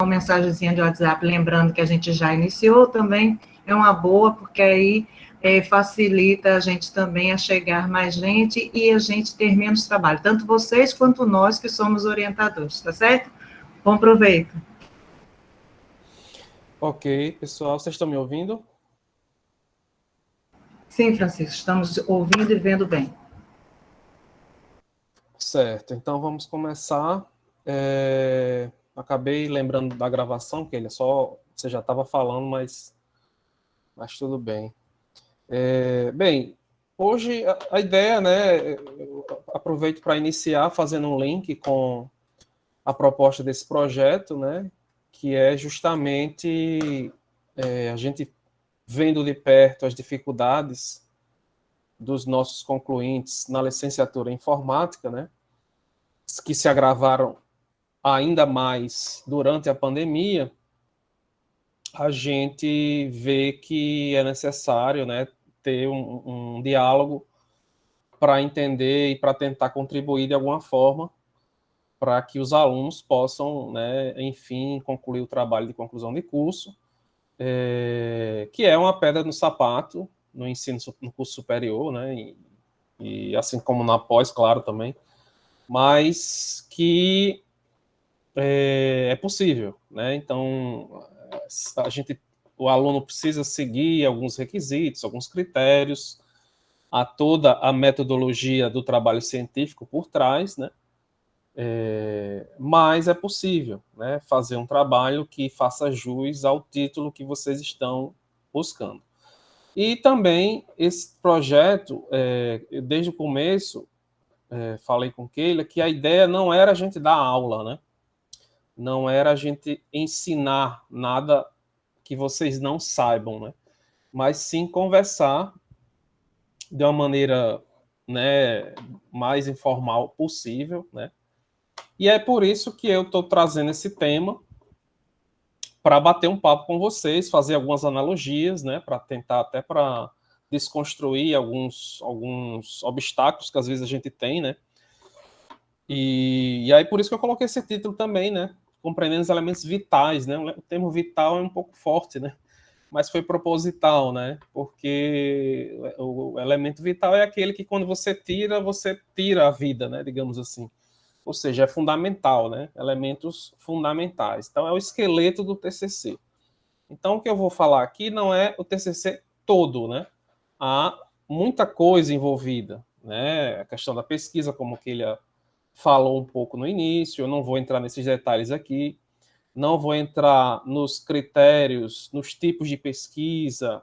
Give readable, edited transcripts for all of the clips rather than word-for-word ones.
uma mensagenzinha de WhatsApp, lembrando que a gente já iniciou também, é uma boa, porque aí facilita a gente também a chegar mais gente e a gente ter menos trabalho, tanto vocês quanto nós que somos orientadores, tá certo? Bom proveito. Ok, pessoal, vocês estão me ouvindo? Sim, Francisco, estamos ouvindo e vendo bem. Certo, então vamos começar. Acabei lembrando da gravação, que ele só você já estava falando, mas tudo bem. Bem, hoje a ideia, né? Eu aproveito para iniciar fazendo um link com a proposta desse projeto, né? Que é justamente a gente vendo de perto as dificuldades dos nossos concluintes na licenciatura em informática, né? Que se agravaram ainda mais durante a pandemia, a gente vê que é necessário, né, ter um diálogo para entender e para tentar contribuir de alguma forma para que os alunos possam, né, enfim, concluir o trabalho de conclusão de curso, que é uma pedra no sapato no ensino no curso superior, né, e assim como na pós, claro, também, mas que é possível, né? Então, o aluno precisa seguir alguns requisitos, alguns critérios, a toda a metodologia do trabalho científico por trás, né? Mas é possível, né, fazer um trabalho que faça jus ao título que vocês estão buscando. E também esse projeto, desde o começo, falei com Keila que a ideia não era a gente dar aula, né? Não era a gente ensinar nada que vocês não saibam, né? Mas sim conversar de uma maneira, né, mais informal possível, né? E é por isso que eu estou trazendo esse tema para bater um papo com vocês, fazer algumas analogias, né, para tentar até para desconstruir alguns obstáculos que às vezes a gente tem, né? E aí por isso que eu coloquei esse título também, né? Compreendendo os elementos vitais, né? O termo vital é um pouco forte, né? Mas foi proposital, né? Porque o elemento vital é aquele que quando você tira a vida, né? Digamos assim. Ou seja, é fundamental, né? Elementos fundamentais. Então é o esqueleto do TCC. Então o que eu vou falar aqui não é o TCC todo, né? Há muita coisa envolvida, né? A questão da pesquisa, como que ele falou um pouco no início, eu não vou entrar nesses detalhes aqui, não vou entrar nos critérios, nos tipos de pesquisa,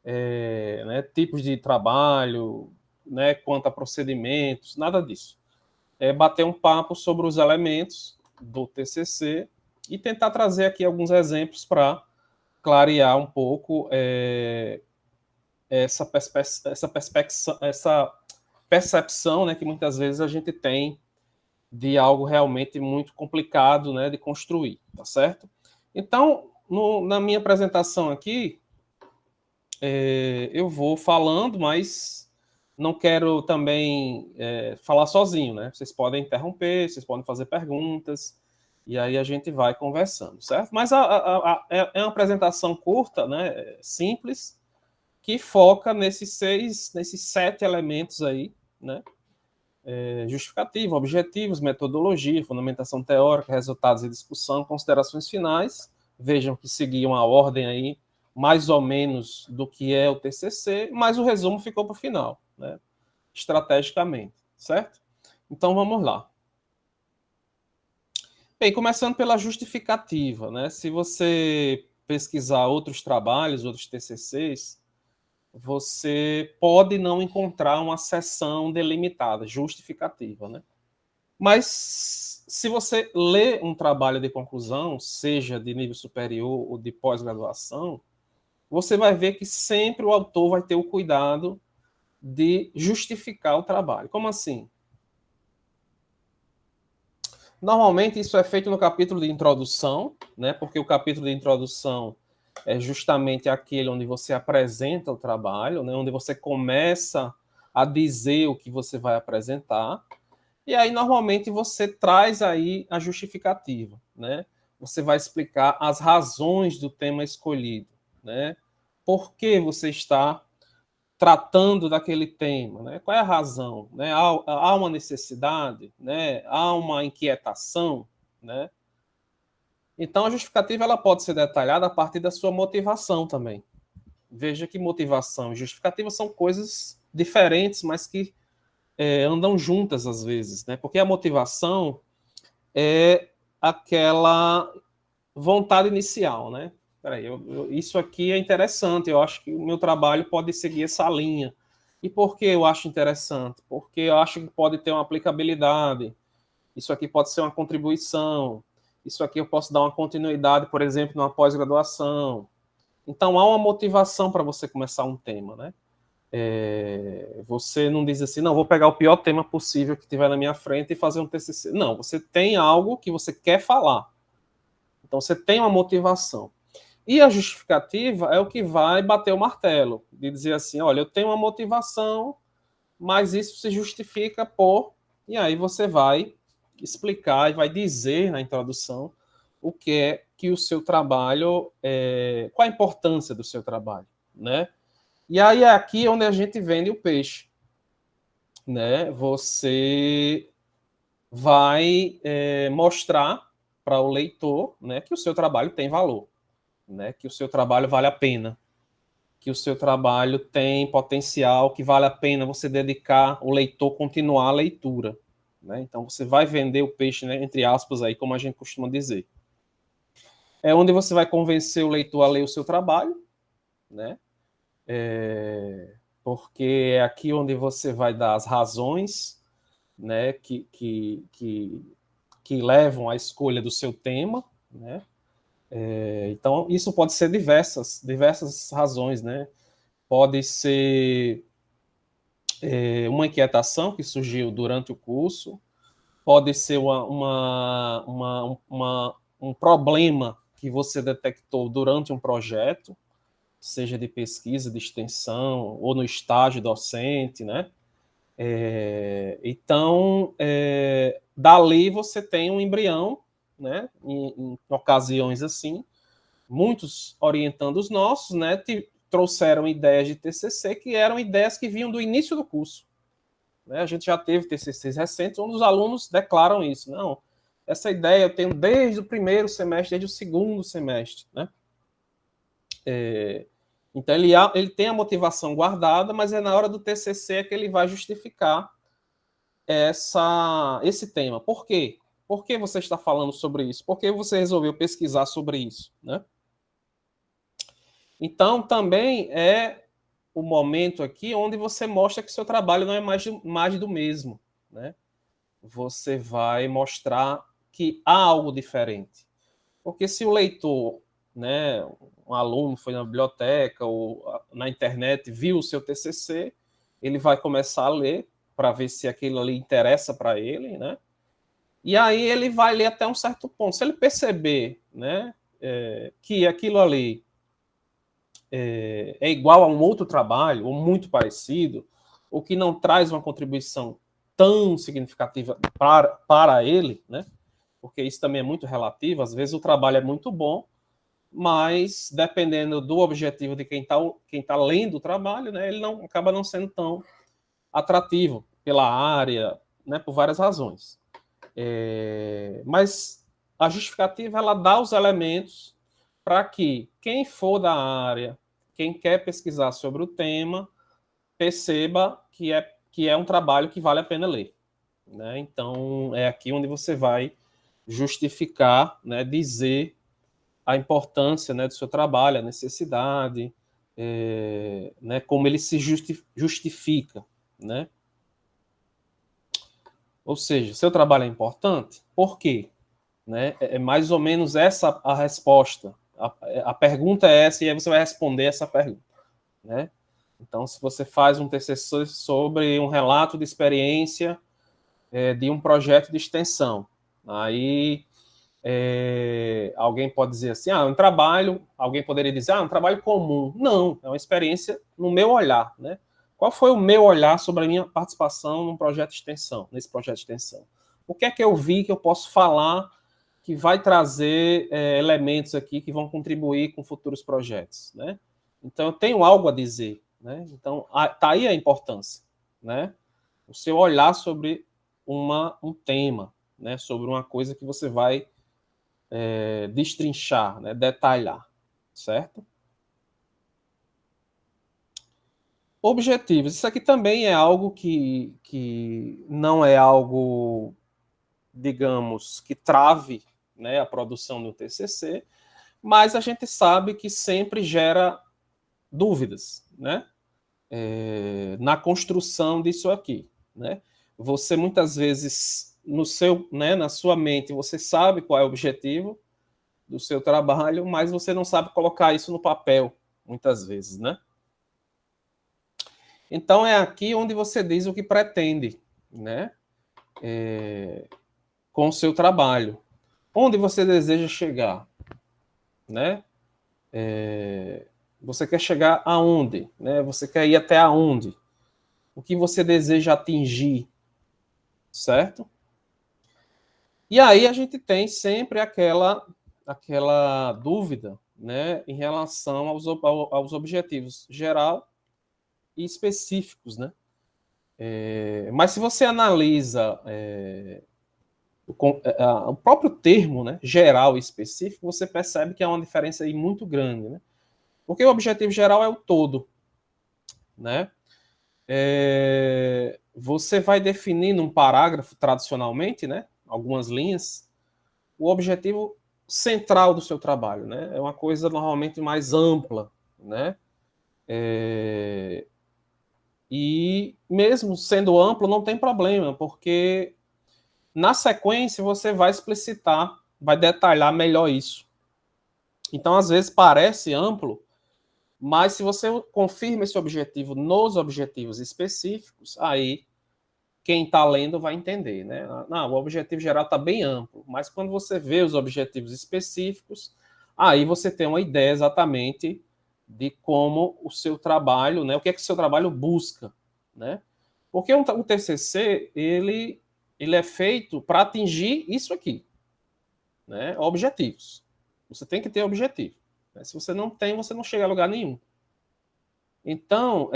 né, tipos de trabalho, né, quanto a procedimentos, nada disso. É bater um papo sobre os elementos do TCC e tentar trazer aqui alguns exemplos para clarear um pouco essa percepção, né, que muitas vezes a gente tem de algo realmente muito complicado, né, de construir, tá certo? Então, na minha apresentação aqui, eu vou falando, mas não quero também falar sozinho, né? Vocês podem interromper, vocês podem fazer perguntas, e aí a gente vai conversando, certo? Mas é uma apresentação curta, né, simples, que foca nesses 7 elementos aí, né? Justificativa, objetivos, metodologia, fundamentação teórica, resultados e discussão, considerações finais. Vejam que seguiam a ordem aí, mais ou menos, do que é o TCC, mas o resumo ficou para o final, né? Estrategicamente, certo? Então, vamos lá. Bem, começando pela justificativa, né? Se você pesquisar outros trabalhos, outros TCCs, você pode não encontrar uma seção delimitada, justificativa, né? Mas se você lê um trabalho de conclusão, seja de nível superior ou de pós-graduação, você vai ver que sempre o autor vai ter o cuidado de justificar o trabalho. Como assim? Normalmente isso é feito no capítulo de introdução, né? Porque o capítulo de introdução é justamente aquele onde você apresenta o trabalho, né? Onde você começa a dizer o que você vai apresentar. E aí, normalmente, você traz aí a justificativa, né? você vai explicar as razões do tema escolhido, né? Por que você está tratando daquele tema, né? Qual é a razão, né? Há uma necessidade, né? Há uma inquietação, né? Então, a justificativa ela pode ser detalhada a partir da sua motivação também. Veja que motivação e justificativa são coisas diferentes, mas que andam juntas às vezes, né? Porque a motivação é aquela vontade inicial, né? Peraí, isso aqui é interessante, eu acho que o meu trabalho pode seguir essa linha. E por que eu acho interessante? Porque eu acho que pode ter uma aplicabilidade, isso aqui pode ser uma contribuição, isso aqui eu posso dar uma continuidade, por exemplo, numa pós-graduação. Então, há uma motivação para você começar um tema, né? Você não diz assim, não, vou pegar o pior tema possível que tiver na minha frente e fazer um TCC. Não, você tem algo que você quer falar. Então, você tem uma motivação. E a justificativa é o que vai bater o martelo, de dizer assim, olha, eu tenho uma motivação, mas isso se justifica por... E aí você vai explicar e vai dizer na introdução o que é que o seu trabalho... qual a importância do seu trabalho, né? E aí é aqui onde a gente vende o peixe, né? Você vai mostrar para o leitor, né, que o seu trabalho tem valor, né, que o seu trabalho vale a pena, que o seu trabalho tem potencial, que vale a pena você dedicar o leitor continuar a leitura, né? Então você vai vender o peixe, né, entre aspas aí, como a gente costuma dizer. É onde você vai convencer o leitor a ler o seu trabalho, né? Porque é aqui onde você vai dar as razões, né, que levam à escolha do seu tema, né? Então, isso pode ser diversas razões, né? Pode ser uma inquietação que surgiu durante o curso, pode ser um problema que você detectou durante um projeto, seja de pesquisa, de extensão, ou no estágio docente, né? Então, dali você tem um embrião, né? Em ocasiões assim, muitos orientandos nossos, né, trouxeram ideias de TCC que eram ideias que vinham do início do curso. Né? A gente já teve TCCs recentes onde os alunos declaram isso. Não, essa ideia eu tenho desde o primeiro semestre, desde o segundo semestre. Né? Então, ele tem a motivação guardada, mas é na hora do TCC que ele vai justificar esse tema. Por quê? Por que você está falando sobre isso? Por que você resolveu pesquisar sobre isso? Né? Então, também é o momento aqui onde você mostra que seu trabalho não é mais do mesmo, né? Você vai mostrar que há algo diferente. Porque se o leitor, né, um aluno foi na biblioteca ou na internet, viu o seu TCC, ele vai começar a ler para ver se aquilo ali interessa para ele, né? E aí ele vai ler até um certo ponto. Se ele perceber, né, que aquilo ali é igual a um outro trabalho, ou muito parecido, ou que não traz uma contribuição tão significativa para ele, né? Porque isso também é muito relativo, às vezes o trabalho é muito bom, mas dependendo do objetivo de quem tá lendo o trabalho, né, ele acaba não sendo tão atrativo pela área, né, por várias razões. Mas a justificativa ela dá os elementos para que quem for da área, quem quer pesquisar sobre o tema, perceba que é um trabalho que vale a pena ler. Né? Então, é aqui onde você vai justificar, né, dizer a importância, né, do seu trabalho, a necessidade, né, como ele se justifica. Né? Ou seja, seu trabalho é importante? Por quê? Né? É mais ou menos essa a resposta. A pergunta é essa e aí você vai responder essa pergunta. Né? Então, se você faz um TCC sobre um relato de experiência de um projeto de extensão, aí alguém pode dizer assim, um trabalho, alguém poderia dizer, um trabalho comum. Não, é uma experiência no meu olhar. Né? Qual foi o meu olhar sobre a minha participação num projeto de extensão, nesse projeto de extensão? O que é que eu vi que eu posso falar que vai trazer elementos aqui que vão contribuir com futuros projetos, né? Então, eu tenho algo a dizer, né? Então, tá aí a importância, né? O seu olhar sobre um tema, né? Sobre uma coisa que você vai destrinchar, né? Detalhar, certo? Objetivos. Isso aqui também é algo que não é algo, digamos, que trave, né, a produção do TCC, mas a gente sabe que sempre gera dúvidas, né, na construção disso aqui, né. Você muitas vezes na sua mente você sabe qual é o objetivo do seu trabalho, mas você não sabe colocar isso no papel, muitas vezes, né. Então é aqui onde você diz o que pretende, né, com o seu trabalho, onde você deseja chegar, né? Você quer chegar aonde, né? Você quer ir até aonde? O que você deseja atingir, certo? E aí a gente tem sempre aquela dúvida, né, em relação aos objetivos geral e específicos, né? Mas se você analisa o próprio termo, né, geral e específico, você percebe que há uma diferença aí muito grande, né? Porque o objetivo geral é o todo, né? Você vai definir num parágrafo, tradicionalmente, né, algumas linhas, o objetivo central do seu trabalho, né? É uma coisa normalmente mais ampla, né? E mesmo sendo amplo, não tem problema, porque na sequência você vai explicitar, vai detalhar melhor isso. Então, às vezes parece amplo, mas se você confirma esse objetivo nos objetivos específicos, aí quem está lendo vai entender, né? Não, o objetivo geral está bem amplo, mas quando você vê os objetivos específicos, aí você tem uma ideia exatamente de como o seu trabalho, né? O que é que o seu trabalho busca, né? Porque o TCC, ele é feito para atingir isso aqui, né? Objetivos. Você tem que ter objetivo. Né? Se você não tem, você não chega a lugar nenhum. Então,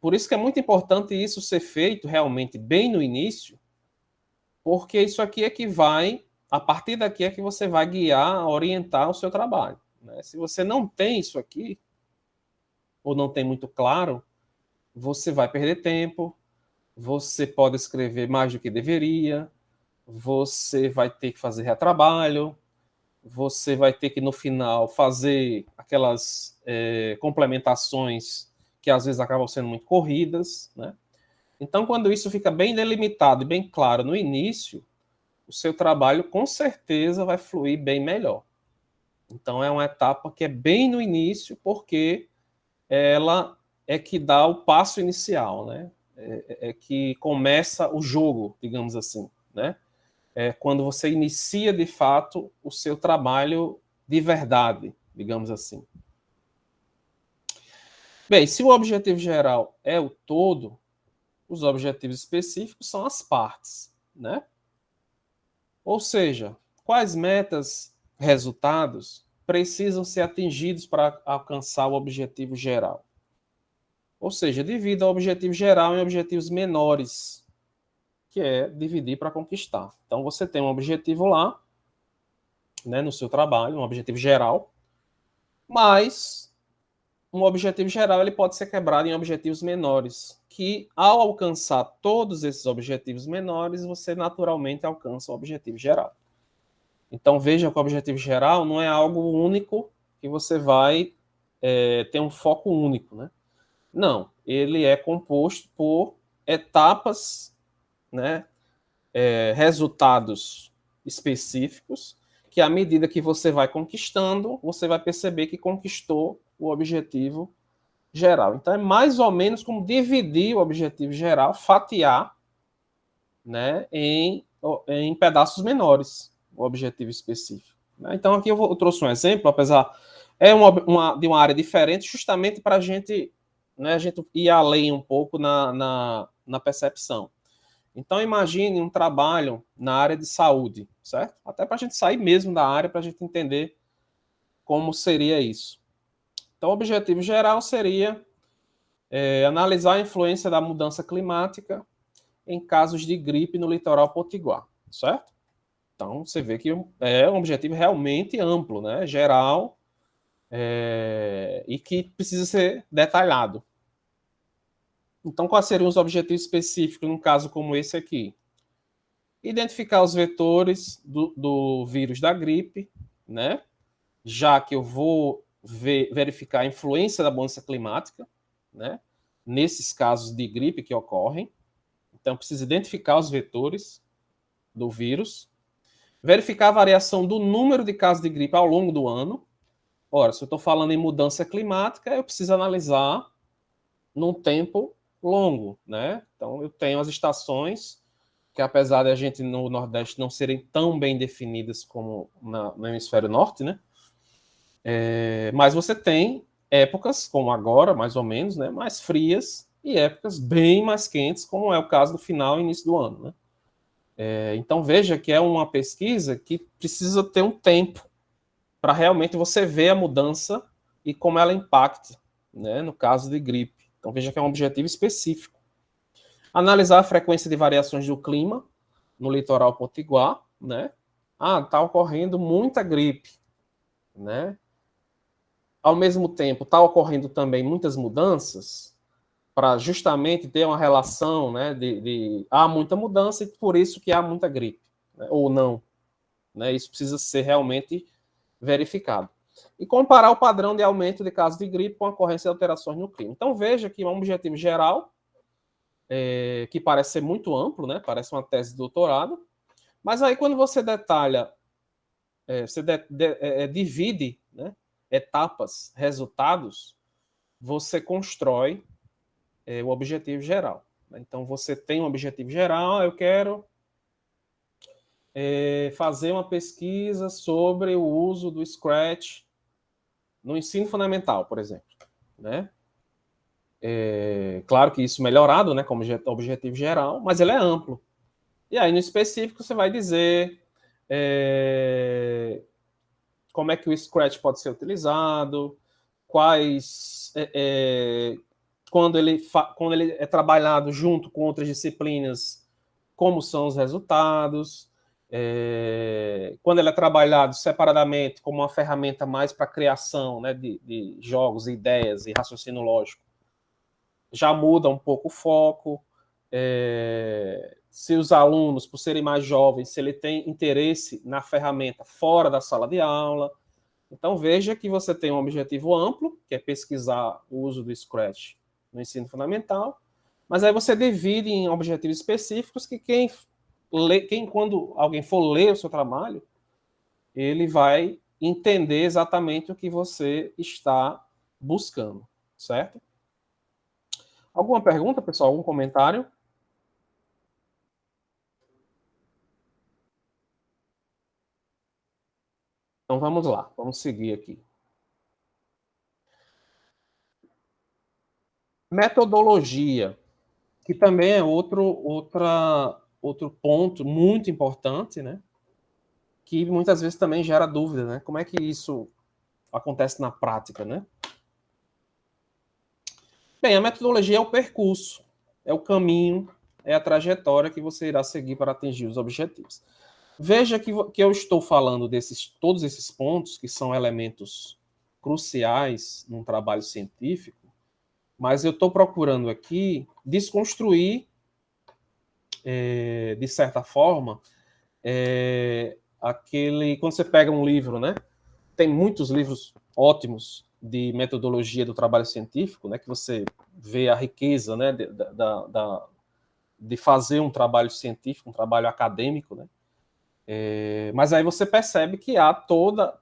por isso que é muito importante isso ser feito realmente bem no início, porque isso aqui é que vai, a partir daqui é que você vai guiar, orientar o seu trabalho. Né? Se você não tem isso aqui, ou não tem muito claro, você vai perder tempo, você pode escrever mais do que deveria, você vai ter que fazer retrabalho, você vai ter que, no final, fazer aquelas complementações que às vezes acabam sendo muito corridas, né? Então, quando isso fica bem delimitado e bem claro no início, o seu trabalho, com certeza, vai fluir bem melhor. Então, é uma etapa que é bem no início, porque ela é que dá o passo inicial, né? É que começa o jogo, digamos assim, né? Quando você inicia, de fato, o seu trabalho de verdade, digamos assim. Bem, se o objetivo geral é o todo, os objetivos específicos são as partes, né? Ou seja, quais metas, resultados precisam ser atingidos para alcançar o objetivo geral? Ou seja, divida o objetivo geral em objetivos menores, que é dividir para conquistar. Então, você tem um objetivo lá, né, no seu trabalho, um objetivo geral, mas um objetivo geral ele pode ser quebrado em objetivos menores, que ao alcançar todos esses objetivos menores, você naturalmente alcança o objetivo geral. Então veja que o objetivo geral não é algo único que você vai ter um foco único, né? Não, ele é composto por etapas, né, resultados específicos, que à medida que você vai conquistando, você vai perceber que conquistou o objetivo geral. Então é mais ou menos como dividir o objetivo geral, fatiar, né, em pedaços menores o objetivo específico. Né? Então aqui eu trouxe um exemplo, apesar de uma área diferente, justamente para a gente ir além um pouco na percepção. Então, imagine um trabalho na área de saúde, certo? Até para a gente sair mesmo da área, para a gente entender como seria isso. Então, o objetivo geral seria analisar a influência da mudança climática em casos de gripe no litoral potiguar, certo? Então, você vê que é um objetivo realmente amplo, né? Geral, e que precisa ser detalhado. Então, quais seriam os objetivos específicos num caso como esse aqui? Identificar os vetores do vírus da gripe, né? Já que eu vou verificar a influência da mudança climática, né? Nesses casos de gripe que ocorrem. Então, preciso identificar os vetores do vírus. Verificar a variação do número de casos de gripe ao longo do ano. Ora, se eu estou falando em mudança climática, eu preciso analisar num tempo longo, né? Então, eu tenho as estações que, apesar de a gente no Nordeste não serem tão bem definidas como no hemisfério norte, né? Mas você tem épocas, como agora, mais ou menos, né? Mais frias e épocas bem mais quentes, como é o caso do final e início do ano, né? Então, veja que é uma pesquisa que precisa ter um tempo para realmente você ver a mudança e como ela impacta, né, no caso de gripe. Então, veja que é um objetivo específico. Analisar a frequência de variações do clima no litoral potiguar, né? Está ocorrendo muita gripe, né? Ao mesmo tempo, está ocorrendo também muitas mudanças para justamente ter uma relação, né, há muita mudança e por isso que há muita gripe, né, ou não, né? Isso precisa ser realmente verificado. E comparar o padrão de aumento de casos de gripe com a ocorrência de alterações no clima. Então, veja que é um objetivo geral, que parece ser muito amplo, né? Parece uma tese de doutorado, mas aí quando você detalha, você divide, né, etapas, resultados, você constrói o objetivo geral. Então, você tem um objetivo geral, eu quero fazer uma pesquisa sobre o uso do Scratch no ensino fundamental, por exemplo, né? Claro que isso melhorado, né, como objetivo geral, mas ele é amplo. E aí, no específico, você vai dizer como é que o Scratch pode ser utilizado, quais... quando ele é trabalhado junto com outras disciplinas, como são os resultados, quando ele é trabalhado separadamente como uma ferramenta mais para a criação, né, de jogos, ideias e raciocínio lógico, já muda um pouco o foco. Se os alunos, por serem mais jovens, se ele tem interesse na ferramenta fora da sala de aula. Então, veja que você tem um objetivo amplo, que é pesquisar o uso do Scratch no ensino fundamental, mas aí você divide em objetivos específicos que quando alguém for ler o seu trabalho, ele vai entender exatamente o que você está buscando, certo? Alguma pergunta, pessoal? Algum comentário? Então vamos lá, vamos seguir aqui. Metodologia, que também é outro ponto muito importante, né? Que muitas vezes também gera dúvida, né? Como é que isso acontece na prática, né? Bem, a metodologia é o percurso, é o caminho, é a trajetória que você irá seguir para atingir os objetivos. Veja que eu estou falando todos esses pontos, que são elementos cruciais num trabalho científico, mas eu estou procurando aqui desconstruir, de certa forma, quando você pega um livro, né? Tem muitos livros ótimos de metodologia do trabalho científico, né? Que você vê a riqueza, né? De fazer um trabalho científico, um trabalho acadêmico, né? Mas aí você percebe que há toda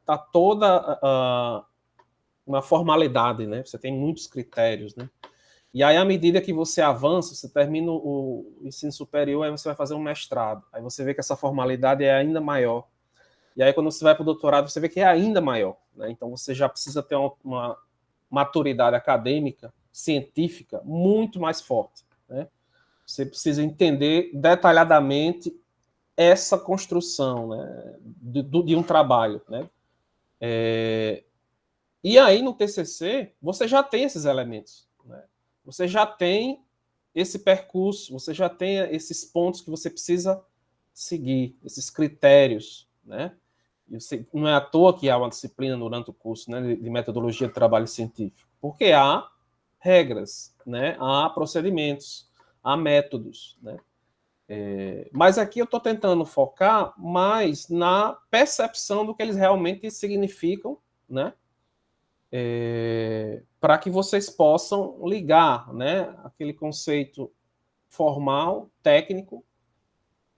uma formalidade, né? Você tem muitos critérios, né? E aí, à medida que você avança, você termina o ensino superior, aí você vai fazer um mestrado. Aí você vê que essa formalidade é ainda maior. E aí, quando você vai para o doutorado, você vê que é ainda maior, né? Então, você já precisa ter uma maturidade acadêmica, científica, muito mais forte, né? Você precisa entender detalhadamente essa construção, né, de um trabalho, né? E aí, no TCC, você já tem esses elementos, né? Você já tem esse percurso, você já tem esses pontos que você precisa seguir, esses critérios, né? E não é à toa que há uma disciplina durante o curso, né, de metodologia de trabalho científico, porque há regras, né? Há procedimentos, há métodos, né? Mas aqui eu estou tentando focar mais na percepção do que eles realmente significam, né? Para que vocês possam ligar, né, aquele conceito formal, técnico,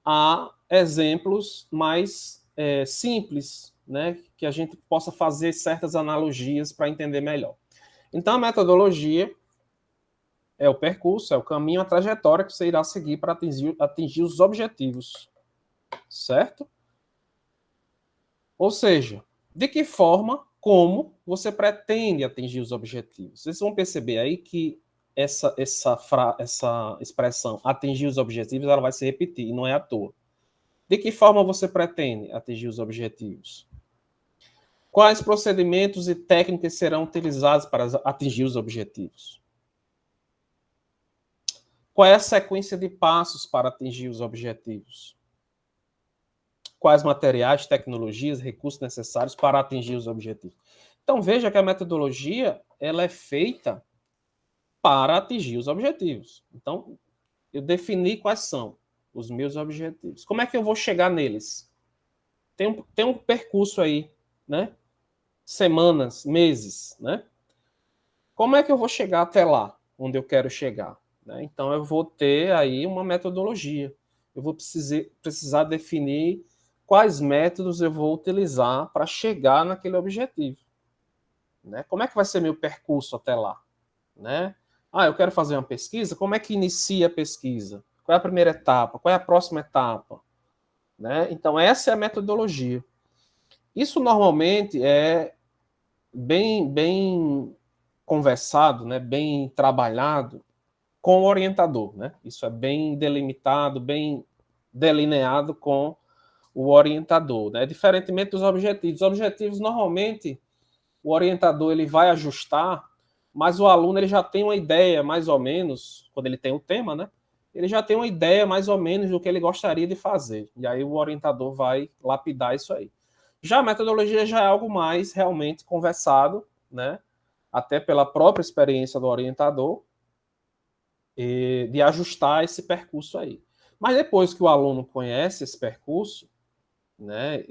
a exemplos mais simples, né, que a gente possa fazer certas analogias para entender melhor. Então, a metodologia é o percurso, é o caminho, a trajetória que você irá seguir para atingir os objetivos, certo? Ou seja, de que forma, como você pretende atingir os objetivos. Vocês vão perceber aí que essa expressão, atingir os objetivos, ela vai se repetir, e não é à toa. De que forma você pretende atingir os objetivos? Quais procedimentos e técnicas serão utilizados para atingir os objetivos? Qual é a sequência de passos para atingir os objetivos? Quais materiais, tecnologias, recursos necessários para atingir os objetivos? Então, veja que a metodologia ela é feita para atingir os objetivos. Então, eu defini quais são os meus objetivos. Como é que eu vou chegar neles? Tem um percurso aí, né? Semanas, meses, né? Como é que eu vou chegar até lá, onde eu quero chegar? Né? Então, eu vou ter aí uma metodologia. Eu vou precisar definir quais métodos eu vou utilizar para chegar naquele objetivo. Né? Como é que vai ser meu percurso até lá? Né? Eu quero fazer uma pesquisa, como é que inicia a pesquisa? Qual é a primeira etapa? Qual é a próxima etapa? Né? Então, essa é a metodologia. Isso normalmente é bem conversado, né? Bem trabalhado com o orientador. Né? Isso é bem delimitado, bem delineado com o orientador. Né? Diferentemente dos objetivos. Os objetivos, normalmente, o orientador ele vai ajustar, mas o aluno ele já tem uma ideia, mais ou menos, quando ele tem o tema, né? Ele já tem uma ideia, mais ou menos, do que ele gostaria de fazer. E aí o orientador vai lapidar isso aí. Já a metodologia já é algo mais realmente conversado, né? Até pela própria experiência do orientador, de ajustar esse percurso aí. Mas depois que o aluno conhece esse percurso, né?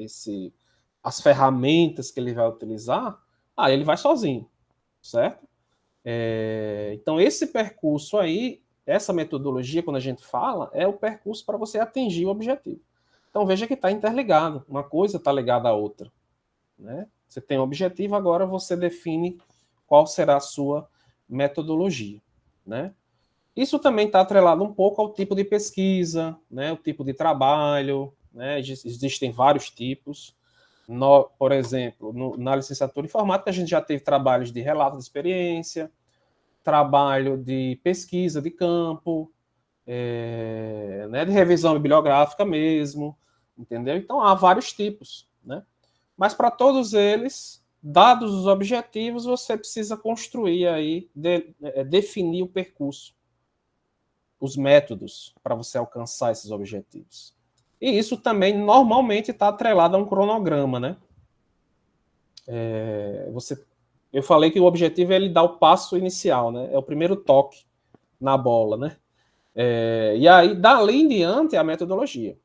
As ferramentas que ele vai utilizar, aí ele vai sozinho, certo? Então, esse percurso aí, essa metodologia, quando a gente fala, é o percurso para você atingir o objetivo. Então, veja que está interligado. Uma coisa está ligada à outra. Né? Você tem um objetivo, agora você define qual será a sua metodologia. Né? Isso também está atrelado um pouco ao tipo de pesquisa, né? O tipo de trabalho. Né? Existem vários tipos. Por exemplo, na licenciatura em informática, a gente já teve trabalhos de relato de experiência, trabalho de pesquisa de campo, né, de revisão bibliográfica mesmo, entendeu? Então, há vários tipos, né? Mas para todos eles, dados os objetivos, você precisa construir aí, definir o percurso, os métodos para você alcançar esses objetivos. E isso também normalmente está atrelado a um cronograma, né? Eu falei que o objetivo é ele dar o passo inicial, né? É o primeiro toque na bola, né? E aí, dali em diante, é a metodologia.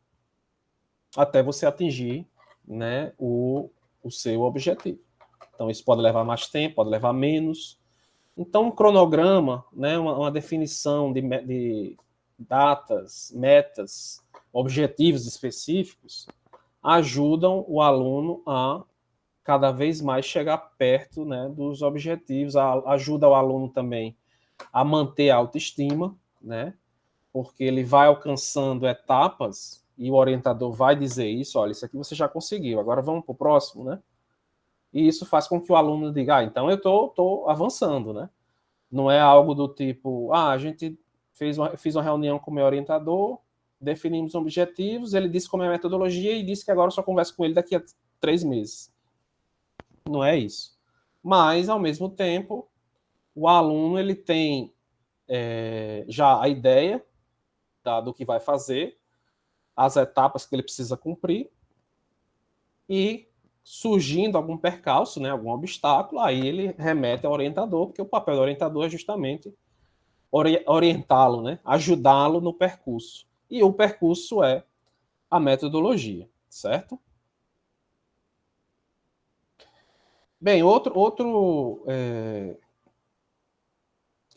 Até você atingir, né, o seu objetivo. Então, isso pode levar mais tempo, pode levar menos. Então, um cronograma, né, uma definição de datas, metas, objetivos específicos, ajudam o aluno a cada vez mais chegar perto, né, dos objetivos, ajuda o aluno também a manter a autoestima, né, porque ele vai alcançando etapas e o orientador vai dizer isso, olha, isso aqui você já conseguiu, agora vamos para o próximo, né? E isso faz com que o aluno diga, então eu estou avançando, né? Não é algo do tipo, a gente fiz uma reunião com o meu orientador, definimos objetivos, ele disse como é a metodologia e disse que agora eu só converso com ele daqui a 3 meses. Não é isso. Mas, ao mesmo tempo, o aluno ele tem já a ideia do que vai fazer, as etapas que ele precisa cumprir, e surgindo algum percalço, né, algum obstáculo, aí ele remete ao orientador, porque o papel do orientador é justamente orientá-lo, né, ajudá-lo no percurso. E o percurso é a metodologia, certo? Bem, outro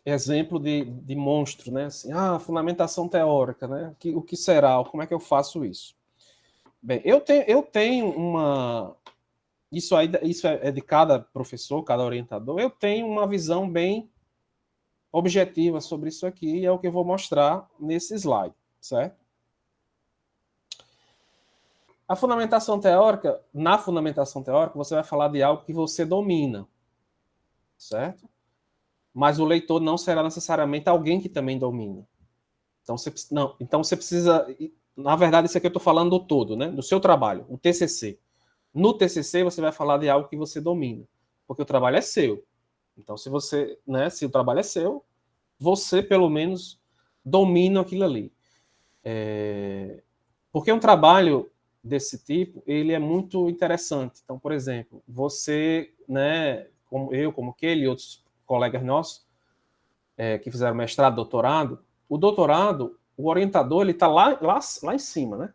exemplo de monstro, né? Assim, fundamentação teórica, né? O que será? Como é que eu faço isso? Bem, eu tenho uma... Isso é de cada professor, cada orientador. Eu tenho uma visão bem objetiva sobre isso aqui, e é o que eu vou mostrar nesse slide, certo? Na fundamentação teórica, você vai falar de algo que você domina, certo? Mas o leitor não será necessariamente alguém que também domina. Então você precisa... Na verdade, isso aqui eu estou falando do todo, né? Do seu trabalho, o TCC. No TCC, você vai falar de algo que você domina, porque o trabalho é seu. Então, se o trabalho é seu, você, pelo menos, domina aquilo ali. Porque um trabalho desse tipo, ele é muito interessante. Então, por exemplo, você, né, como eu, como Kelly e outros colegas nossos, que fizeram mestrado, doutorado, o doutorado, o orientador, ele está lá em cima, né?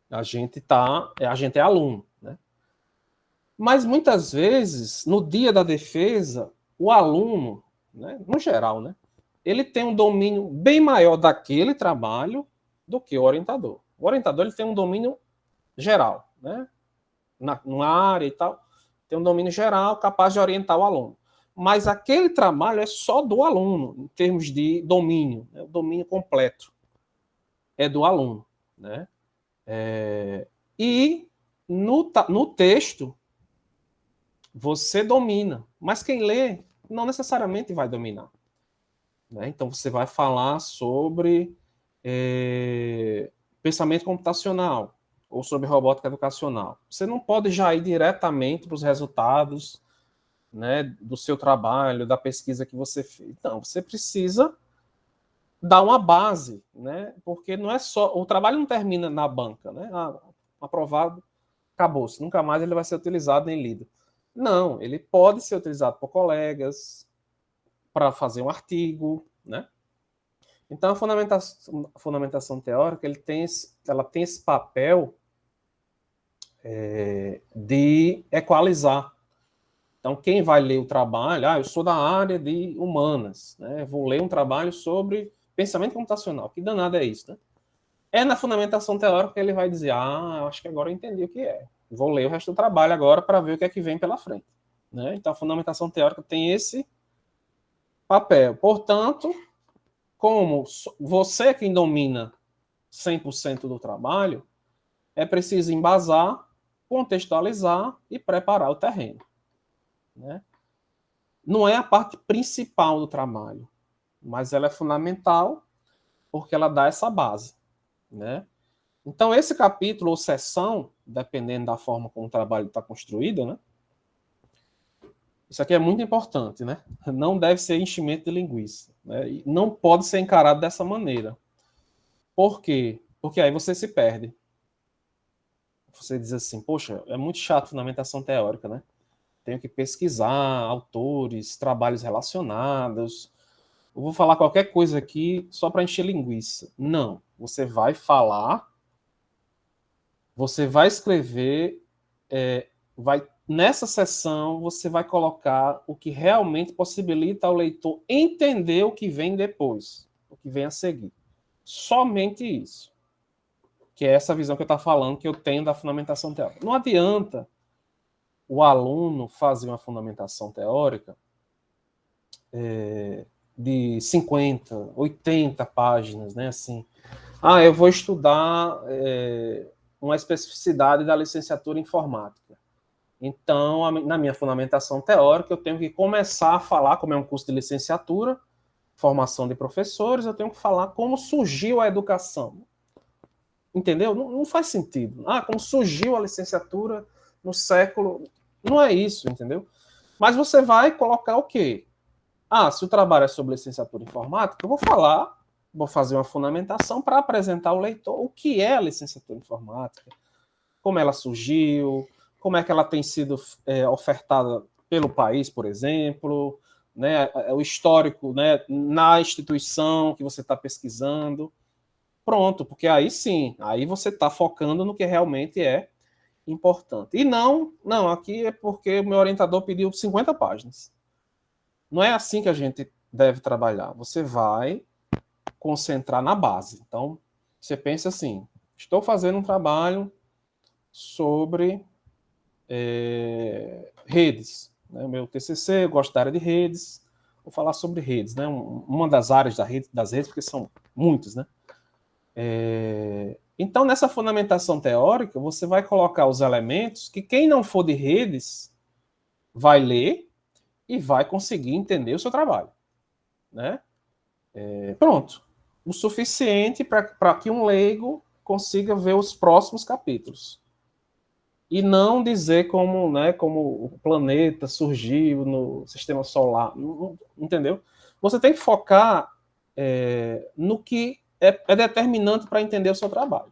A gente é aluno, né? Mas muitas vezes, no dia da defesa, o aluno, né, no geral, né, ele tem um domínio bem maior daquele trabalho do que o orientador. O orientador ele tem um domínio geral, né, numa área e tal, tem um domínio geral capaz de orientar o aluno. Mas aquele trabalho é só do aluno, em termos de domínio, né, o domínio completo é do aluno, né? E no texto, você domina, mas quem lê não necessariamente vai dominar, né? Então, você vai falar sobre pensamento computacional ou sobre robótica educacional. Você não pode já ir diretamente para os resultados, né, do seu trabalho, da pesquisa que você fez. Então, você precisa dar uma base, né? Porque não é só... O trabalho não termina na banca, né? Aprovado, acabou-se. Nunca mais ele vai ser utilizado nem lido. Não, ele pode ser utilizado por colegas para fazer um artigo, né? Então, a fundamentação teórica ela tem esse papel de equalizar. Então, quem vai ler o trabalho... eu sou da área de humanas, né? Vou ler um trabalho sobre pensamento computacional. Que danado é isso, né? É na fundamentação teórica que ele vai dizer, eu acho que agora eu entendi o que é. Vou ler o resto do trabalho agora para ver o que é que vem pela frente, né? Então, a fundamentação teórica tem esse papel. Portanto, como você é quem domina 100% do trabalho, é preciso embasar, contextualizar e preparar o terreno, né? Não é a parte principal do trabalho, mas ela é fundamental porque ela dá essa base, né? Então, esse capítulo ou seção, dependendo da forma como o trabalho está construído, né? Isso aqui é muito importante, né? Não deve ser enchimento de linguiça, né? E não pode ser encarado dessa maneira. Por quê? Porque aí você se perde. Você diz assim, poxa, é muito chato a fundamentação teórica, né? Tenho que pesquisar autores, trabalhos relacionados. Eu vou falar qualquer coisa aqui só para encher linguiça. Não. Você vai falar, você vai escrever, nessa seção você vai colocar o que realmente possibilita ao leitor entender o que vem depois, o que vem a seguir. Somente isso. Que é essa visão que eu estou falando, que eu tenho da fundamentação teórica. Não adianta o aluno fazer uma fundamentação teórica de 50, 80 páginas, né? Assim, eu vou estudar uma especificidade da licenciatura em informática. Então, na minha fundamentação teórica, eu tenho que começar a falar, como é um curso de licenciatura, formação de professores, eu tenho que falar como surgiu a educação. Entendeu? Não faz sentido. Como surgiu a licenciatura no século... Não é isso, entendeu? Mas você vai colocar o quê? Se o trabalho é sobre licenciatura em informática, eu vou fazer uma fundamentação para apresentar ao leitor o que é a licenciatura em informática, como ela surgiu, como é que ela tem sido ofertada pelo país, por exemplo, né, o histórico, né, na instituição que você está pesquisando. Pronto, porque aí sim, aí você está focando no que realmente é importante. E não, aqui é porque o meu orientador pediu 50 páginas. Não é assim que a gente deve trabalhar. Você vai concentrar na base. Então, você pensa assim, estou fazendo um trabalho sobre redes. Né? O meu TCC, eu gosto da área de redes, vou falar sobre redes, né? Uma das áreas das redes, porque são muitas, né? Então, nessa fundamentação teórica, você vai colocar os elementos que quem não for de redes vai ler e vai conseguir entender o seu trabalho. Né? Pronto. O suficiente para que um leigo consiga ver os próximos capítulos. E não dizer como o planeta surgiu no sistema solar. Entendeu? Você tem que focar no que é determinante para entender o seu trabalho.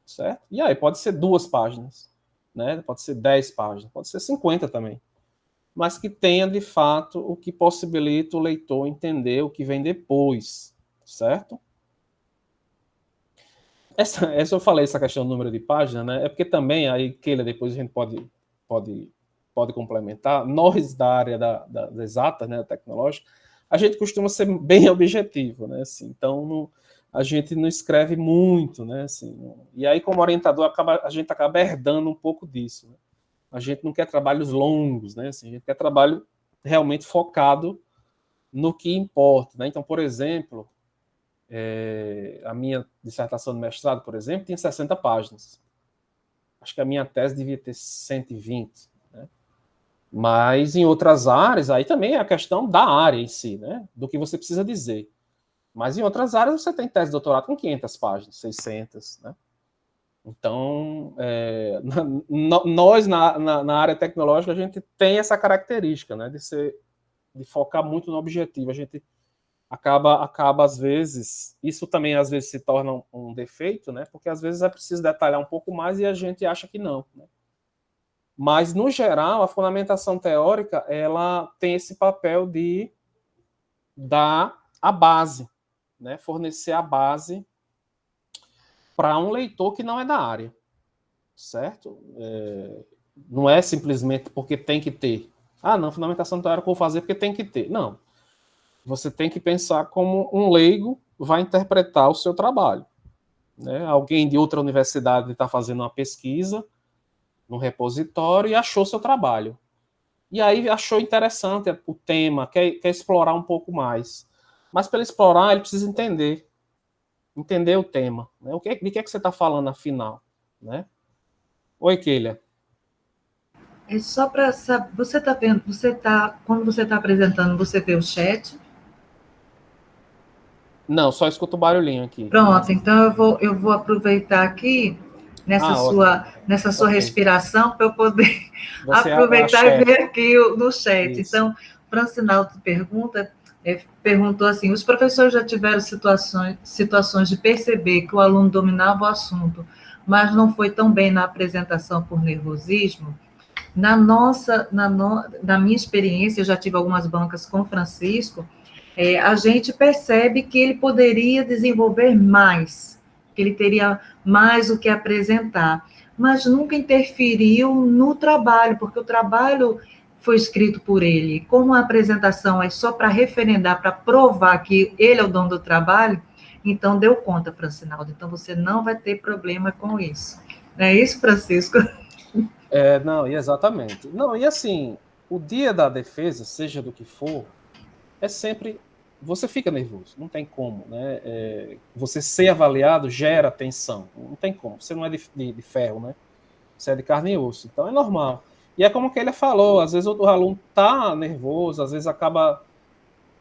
Certo? E aí pode ser 2 páginas, né? Pode ser 10 páginas, pode ser 50 também. Mas que tenha, de fato, o que possibilita o leitor entender o que vem depois, certo? Essa eu falei, essa questão do número de páginas, né? É porque também, aí, Keila, depois a gente pode complementar, nós da área das exatas, né, tecnológica, a gente costuma ser bem objetivo, né? Assim, então, a gente não escreve muito, né? Assim, e aí, como orientador, a gente acaba herdando um pouco disso, né? A gente não quer trabalhos longos, né? Assim, a gente quer trabalho realmente focado no que importa, né? Então, por exemplo, a minha dissertação de mestrado, por exemplo, tem 60 páginas. Acho que a minha tese devia ter 120, né? Mas em outras áreas, aí também é a questão da área em si, né? Do que você precisa dizer. Mas em outras áreas você tem tese de doutorado com 500 páginas, 600, né? Então, nós na área tecnológica, a gente tem essa característica, né, de focar muito no objetivo. A gente acaba às vezes, isso também às vezes se torna um defeito, né, porque às vezes é preciso detalhar um pouco mais e a gente acha que não, né? Mas, no geral, a fundamentação teórica, ela tem esse papel de dar a base, né, fornecer a base para um leitor que não é da área. Certo? Não é simplesmente porque tem que ter. Não, fundamentação teórica eu vou fazer porque tem que ter. Não. Você tem que pensar como um leigo vai interpretar o seu trabalho. Né? Alguém de outra universidade está fazendo uma pesquisa no repositório e achou seu trabalho. E aí achou interessante o tema, quer explorar um pouco mais. Mas para ele explorar, ele precisa entender o tema. Né? De que você está falando, afinal? Né? Oi, Keila. É só para saber, você está vendo, quando você está apresentando, você vê o chat? Não, só escuto o barulhinho aqui. Pronto, então eu vou aproveitar aqui nessa sua okay. Respiração para eu poder Você aproveitar e ver aqui no chat. Isso. Então, Francinaldo perguntou assim: os professores já tiveram situações de perceber que o aluno dominava o assunto, mas não foi tão bem na apresentação por nervosismo? Na minha experiência, eu já tive algumas bancas com o Francisco, a gente percebe que ele poderia desenvolver mais, que ele teria mais o que apresentar, mas nunca interferiu no trabalho, porque o trabalho foi escrito por ele. Como a apresentação é só para referendar, para provar que ele é o dono do trabalho, então deu conta, Francinaldo. Então você não vai ter problema com isso. Não é isso, Francisco? Não, exatamente. Não, e assim, o dia da defesa, seja do que for, é sempre. Você fica nervoso, não tem como, né? Você ser avaliado gera tensão, não tem como. Você não é de ferro, né? Você é de carne e osso, então é normal. E é como que ele falou, às vezes o aluno tá nervoso, às vezes acaba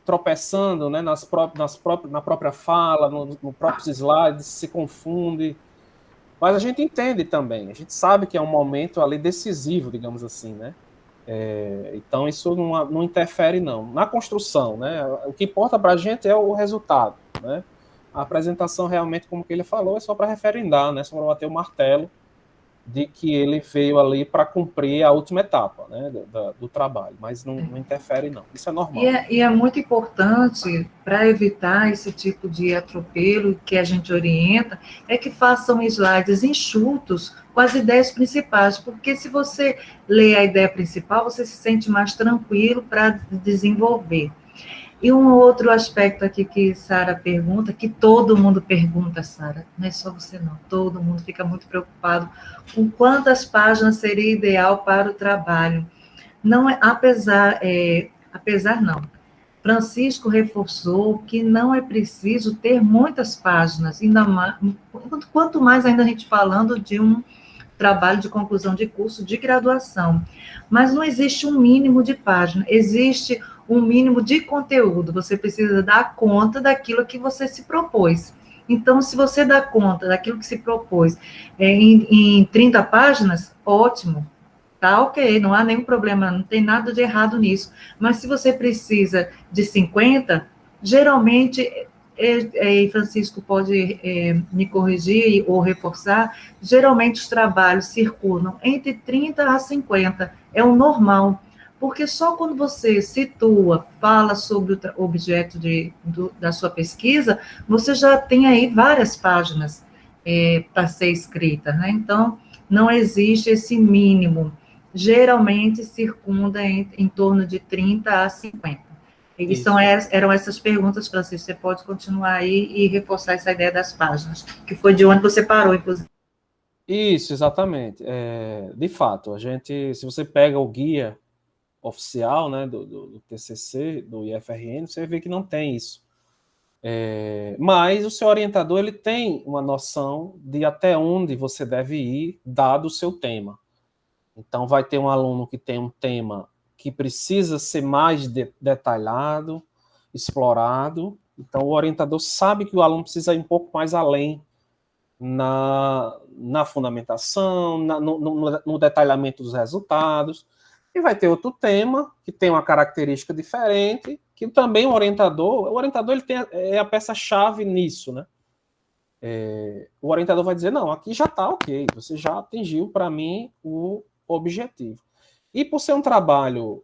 tropeçando, né, na própria fala, no próprios slides, se confunde. Mas a gente entende também, a gente sabe que é um momento ali decisivo, digamos assim, né? Então isso não interfere, não. Na construção, né? O que importa para a gente é o resultado, né? A apresentação realmente, como que ele falou, é só para referendar, né? Só para bater o martelo de que ele veio ali para cumprir a última etapa, né, do trabalho, mas não interfere, não. Isso é normal. E é muito importante, para evitar esse tipo de atropelo que a gente orienta, é que façam slides enxutos com as ideias principais, porque se você lê a ideia principal, você se sente mais tranquilo para desenvolver. E um outro aspecto aqui que Sara pergunta, que todo mundo pergunta, Sara, não é só você não, todo mundo fica muito preocupado com quantas páginas seria ideal para o trabalho. Não é, apesar não, Francisco reforçou que não é preciso ter muitas páginas, ainda mais, quanto mais ainda a gente falando de um trabalho de conclusão de curso de graduação. Mas não existe um mínimo de página, existe um mínimo de conteúdo. Você precisa dar conta daquilo que você se propôs. Então, se você dá conta daquilo que se propôs em 30 páginas, ótimo, tá ok, não há nenhum problema, não tem nada de errado nisso. Mas se você precisa de 50, geralmente e Francisco pode me corrigir ou reforçar, geralmente os trabalhos circulam entre 30 a 50, é o normal, porque só quando você situa, fala sobre o objeto da sua pesquisa, você já tem aí várias páginas para ser escrita, né? Então, não existe esse mínimo, geralmente circunda em torno de 30 a 50. E eram essas perguntas, Francisco. Você pode continuar aí e reforçar essa ideia das páginas, que foi de onde você parou, inclusive. Isso, exatamente. De fato, a gente, se você pega o guia oficial, né, do TCC, do IFRN, você vê que não tem isso. Mas o seu orientador ele tem uma noção de até onde você deve ir, dado o seu tema. Então, vai ter um aluno que tem um tema que precisa ser mais detalhado, explorado. Então, o orientador sabe que o aluno precisa ir um pouco mais além na fundamentação, no detalhamento dos resultados. E vai ter outro tema que tem uma característica diferente, que também o orientador ele é a peça-chave nisso, né? O orientador vai dizer, não, aqui já está ok, você já atingiu, para mim, o objetivo. E por ser um trabalho,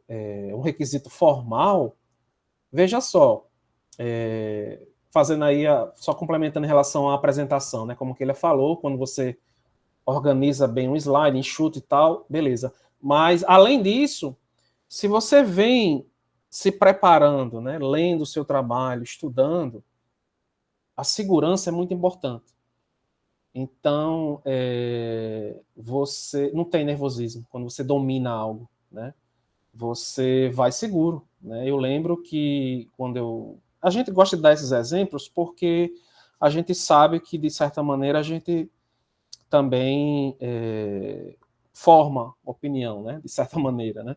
um requisito formal, veja só, fazendo aí, só complementando em relação à apresentação, né, como que ele falou, quando você organiza bem um slide, enxuta e tal, beleza. Mas, além disso, se você vem se preparando, né, lendo o seu trabalho, estudando, a segurança é muito importante. Então, você não tem nervosismo quando você domina algo, né? Você vai seguro, né? Eu lembro que a gente gosta de dar esses exemplos porque a gente sabe que, de certa maneira, a gente também forma opinião, né? De certa maneira, né?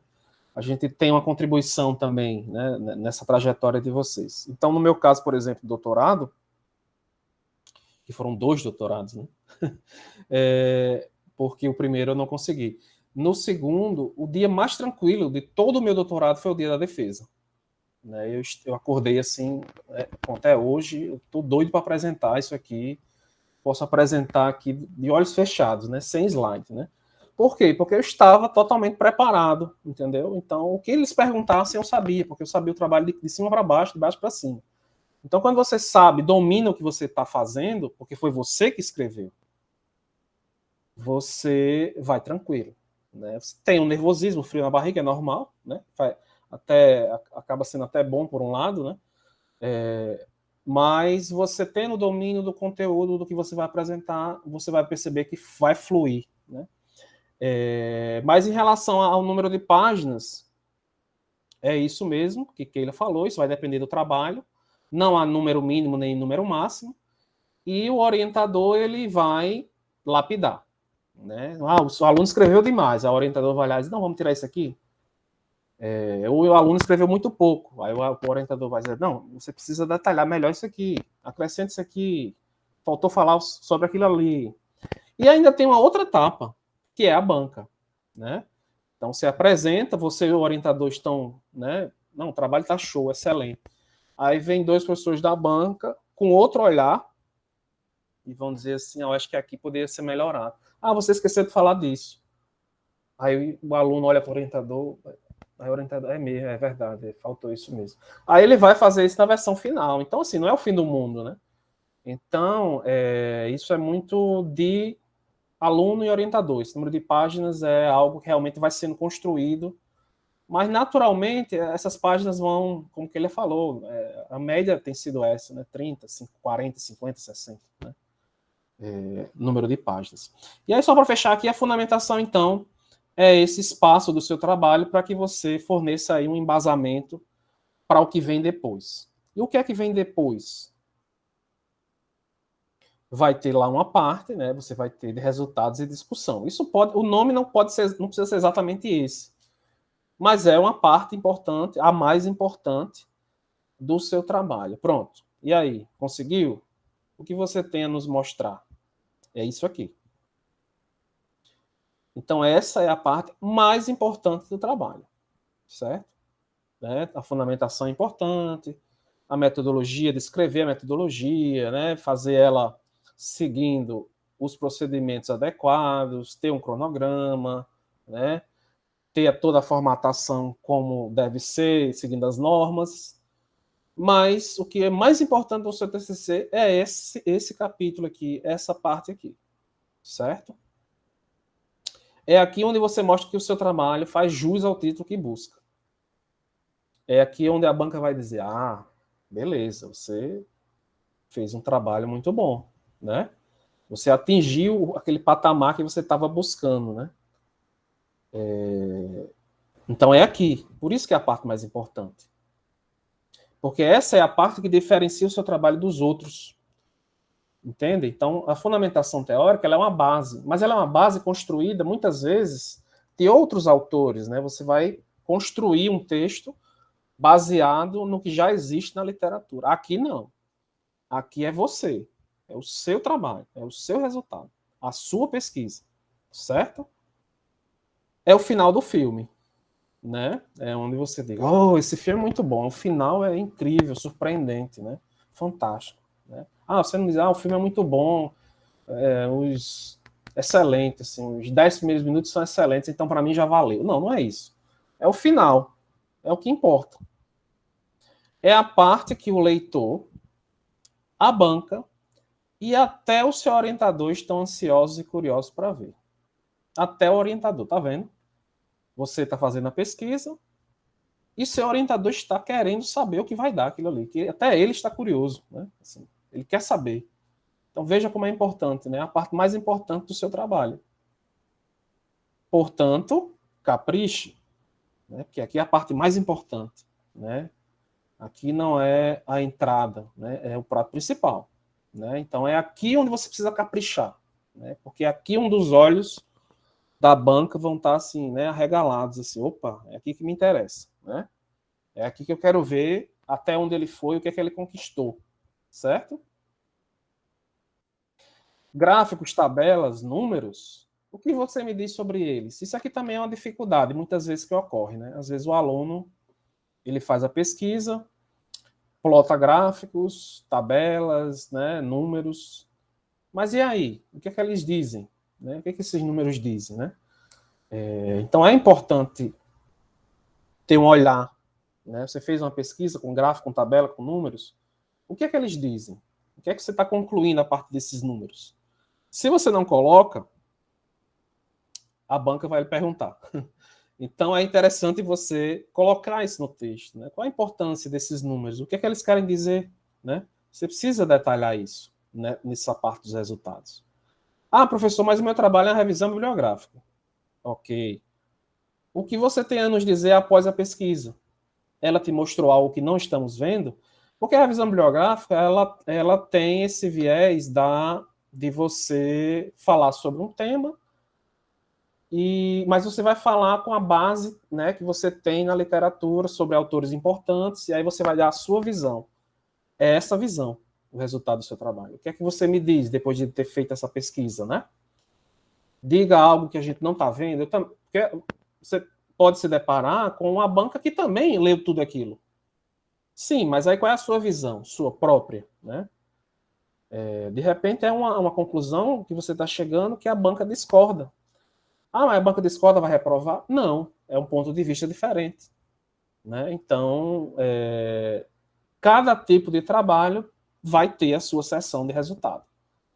A gente tem uma contribuição também, né, nessa trajetória de vocês. Então, no meu caso, por exemplo, doutorado, que foram 2 doutorados, né? Porque o primeiro eu não consegui. No segundo, o dia mais tranquilo de todo o meu doutorado foi o dia da defesa. Né? Eu acordei assim, até hoje, eu estou doido para apresentar isso aqui. Posso apresentar aqui de olhos fechados, né? Sem slide, né? Por quê? Porque eu estava totalmente preparado, entendeu? Então, o que eles perguntassem, eu sabia, porque eu sabia o trabalho de cima para baixo, de baixo para cima. Então, quando você sabe, domina o que você está fazendo, porque foi você que escreveu, você vai tranquilo. Né? Você tem um nervosismo, frio na barriga, é normal, né? Acaba sendo até bom por um lado, né? Mas você tendo o domínio do conteúdo do que você vai apresentar, você vai perceber que vai fluir. Né? Mas em relação ao número de páginas, é isso mesmo que Keila falou, isso vai depender do trabalho, não há número mínimo nem número máximo, e o orientador ele vai lapidar. Né? O aluno escreveu demais, a orientador vai lá e diz, não, vamos tirar isso aqui. O aluno escreveu muito pouco, aí o orientador vai dizer, não, você precisa detalhar melhor isso aqui, acrescente isso aqui, faltou falar sobre aquilo ali. E ainda tem uma outra etapa, que é a banca, né? Então, você apresenta, você e o orientador estão, né? Não, o trabalho está show, excelente. Aí vem 2 professores da banca com outro olhar e vão dizer assim, eu acho que aqui poderia ser melhorado. Ah, você esqueceu de falar disso. Aí o aluno olha para o orientador, aí o orientador, é mesmo, é verdade, faltou isso mesmo. Aí ele vai fazer isso na versão final. Então, assim, não é o fim do mundo, né? Então, isso é muito de aluno e orientador. Esse número de páginas é algo que realmente vai sendo construído, mas naturalmente essas páginas vão, como que ele falou, a média tem sido essa, né? 30, 40, 50, 60, né? Número de páginas. E aí, só para fechar aqui, a fundamentação, então, é esse espaço do seu trabalho para que você forneça aí um embasamento para o que vem depois. E o que é que vem depois? Vai ter lá uma parte, né? Você vai ter de resultados e discussão. Isso pode, o nome não precisa ser exatamente esse, mas é uma parte importante, a mais importante do seu trabalho. Pronto. E aí, conseguiu? O que você tem a nos mostrar? É isso aqui. Então, essa é a parte mais importante do trabalho, certo? Né? A fundamentação é importante, a metodologia, descrever a metodologia, né? Fazer ela seguindo os procedimentos adequados, ter um cronograma, né? Ter toda a formatação como deve ser, seguindo as normas. Mas o que é mais importante do seu TCC é esse capítulo aqui, essa parte aqui, certo? É aqui onde você mostra que o seu trabalho faz jus ao título que busca. É aqui onde a banca vai dizer, beleza, você fez um trabalho muito bom, né? Você atingiu aquele patamar que você estava buscando, né? Então é aqui, por isso que é a parte mais importante. Porque essa é a parte que diferencia o seu trabalho dos outros. Entende? Então, a fundamentação teórica ela é uma base, mas ela é uma base construída, muitas vezes, de outros autores, né? Você vai construir um texto baseado no que já existe na literatura. Aqui não. Aqui é você. É o seu trabalho, é o seu resultado, a sua pesquisa, certo? É o final do filme, né? É onde você diz, esse filme é muito bom, o final é incrível, surpreendente, né? Fantástico, né? Você não diz, o filme é muito bom, excelente, assim, os 10 primeiros minutos são excelentes, então para mim já valeu. Não, não é isso. É o final, é o que importa. É a parte que o leitor, a banca e até o seu orientador estão ansiosos e curiosos para ver. Até o orientador, tá vendo? Você está fazendo a pesquisa e seu orientador está querendo saber o que vai dar aquilo ali, que até ele está curioso, né? Assim, ele quer saber. Então veja como é importante, né? A parte mais importante do seu trabalho. Portanto, capriche, né? Porque aqui é a parte mais importante, né? Aqui não é a entrada, né? É o prato principal, né? Então é aqui onde você precisa caprichar, né? Porque aqui um dos olhos da banca vão estar assim, né? Arregalados, assim, opa, é aqui que me interessa, né? É aqui que eu quero ver até onde ele foi, o que é que ele conquistou, certo? Gráficos, tabelas, números, o que você me diz sobre eles? Isso aqui também é uma dificuldade, muitas vezes que ocorre, né? Às vezes o aluno, ele faz a pesquisa, plota gráficos, tabelas, né, números, mas e aí? O que é que eles dizem? Né? O que é que esses números dizem, né? Então é importante ter um olhar, né? Você fez uma pesquisa com gráfico, com tabela, com números, o que é que eles dizem? O que é que você está concluindo a partir desses números? Se você não coloca, a banca vai lhe perguntar. Então é interessante você colocar isso no texto, né? Qual a importância desses números? O que é que eles querem dizer, né? Você precisa detalhar isso, né? Nessa parte dos resultados. Professor, mas o meu trabalho é a revisão bibliográfica. Ok. O que você tem a nos dizer após a pesquisa? Ela te mostrou algo que não estamos vendo? Porque a revisão bibliográfica, ela tem esse viés de você falar sobre um tema Mas você vai falar com a base, né, que você tem na literatura sobre autores importantes, e aí você vai dar a sua visão. É essa visão, o resultado do seu trabalho. O que é que você me diz depois de ter feito essa pesquisa, né? Diga algo que a gente não está vendo. Porque você pode se deparar com uma banca que também leu tudo aquilo. Sim, mas aí qual é a sua visão, sua própria, né? De repente é uma conclusão que você está chegando que a banca discorda. Ah, mas a banca discorda, vai reprovar? Não, é um ponto de vista diferente, né? Então, cada tipo de trabalho vai ter a sua seção de resultado,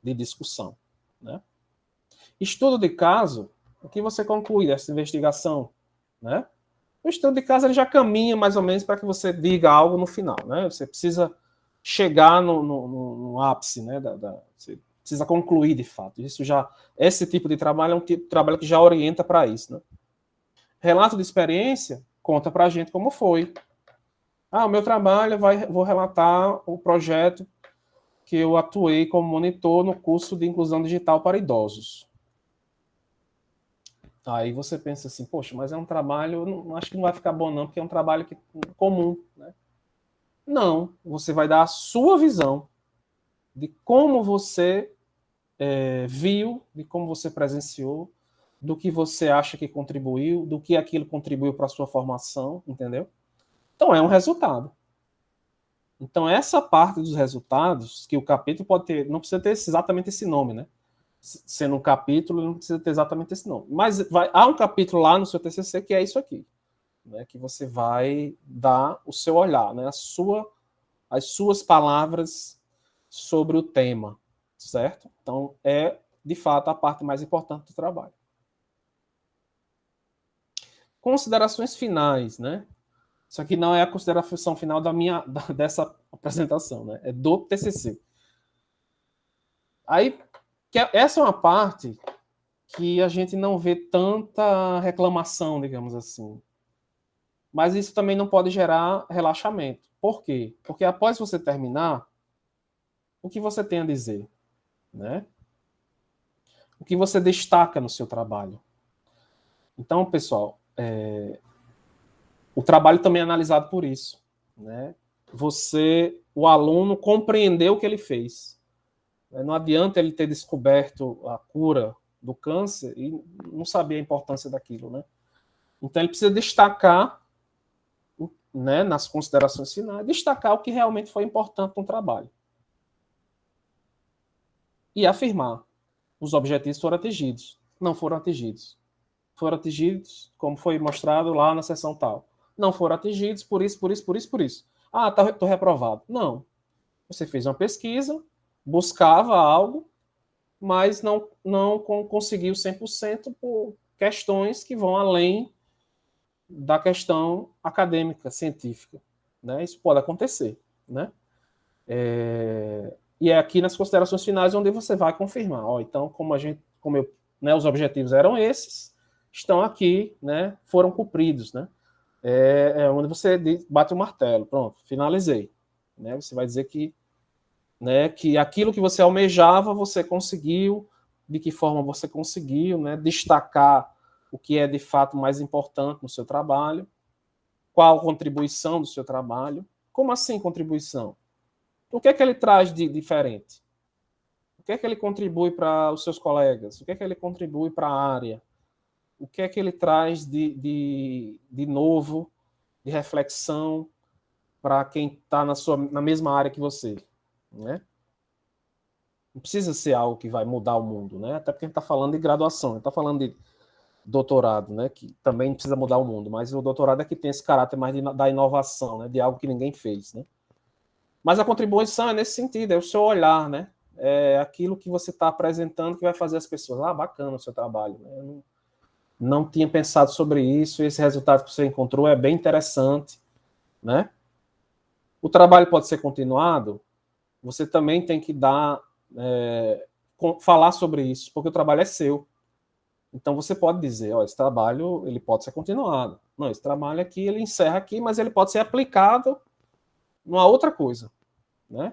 de discussão, né? Estudo de caso, o que você conclui dessa investigação, né? O estudo de caso ele já caminha mais ou menos para que você diga algo no final, né? Você precisa chegar no ápice, né? Você precisa concluir de fato. Esse tipo de trabalho é um tipo de trabalho que já orienta para isso, né? Relato de experiência conta para a gente como foi. O meu trabalho vou relatar o projeto que eu atuei como monitor no curso de inclusão digital para idosos. Aí você pensa assim, poxa, mas é um trabalho, não, acho que não vai ficar bom não, porque é um trabalho comum, né? Não, você vai dar a sua visão de como você viu, de como você presenciou, do que você acha que contribuiu, do que aquilo contribuiu para a sua formação, entendeu? Então é um resultado. Então essa parte dos resultados, que o capítulo pode ter, não precisa ter exatamente esse nome, né? Sendo um capítulo, não precisa ter exatamente esse nome. Mas há um capítulo lá no seu TCC que é isso aqui, né, que você vai dar o seu olhar, né, as suas palavras sobre o tema, certo? Então, de fato, a parte mais importante do trabalho. Considerações finais, né? Isso aqui não é a consideração final dessa apresentação, né? É do TCC. Aí, essa é uma parte que a gente não vê tanta reclamação, digamos assim. Mas isso também não pode gerar relaxamento. Por quê? Porque após você terminar, o que você tem a dizer, né? O que você destaca no seu trabalho. Então, pessoal, o trabalho também é analisado por isso, né? O aluno compreendeu o que ele fez. Não adianta ele ter descoberto a cura do câncer e não saber a importância daquilo, né? Então, ele precisa destacar, né, nas considerações finais, destacar o que realmente foi importante no trabalho. E afirmar: os objetivos foram atingidos. Não foram atingidos. Foram atingidos, como foi mostrado lá na sessão tal. Não foram atingidos por isso, por isso, por isso, por isso. Estou reprovado. Não. Você fez uma pesquisa, buscava algo, mas não conseguiu 100% por questões que vão além da questão acadêmica, científica, né? Isso pode acontecer, né? E é aqui nas considerações finais onde você vai confirmar. Então, os objetivos eram esses, estão aqui, né? Foram cumpridos, né? Onde você bate o martelo, pronto, finalizei, né? Você vai dizer que, né, que aquilo que você almejava você conseguiu, de que forma você conseguiu, né? Destacar o que é de fato mais importante no seu trabalho, qual a contribuição do seu trabalho. Como assim contribuição? O que é que ele traz de diferente? O que é que ele contribui para os seus colegas? O que é que ele contribui para a área? O que é que ele traz de novo, de reflexão para quem está na mesma área que você, né? Não precisa ser algo que vai mudar o mundo, né? Até porque a gente está falando de graduação, a gente está falando de doutorado, né? Que também precisa mudar o mundo, mas o doutorado é que tem esse caráter mais da inovação, né? De algo que ninguém fez, né? Mas a contribuição é nesse sentido, é o seu olhar, né? É aquilo que você está apresentando que vai fazer as pessoas, bacana o seu trabalho, né? Eu não tinha pensado sobre isso, esse resultado que você encontrou é bem interessante, né? O trabalho pode ser continuado, você também tem que falar sobre isso, porque o trabalho é seu. Então você pode dizer, esse trabalho ele pode ser continuado. Não, esse trabalho aqui ele encerra aqui, mas ele pode ser aplicado numa outra coisa, né?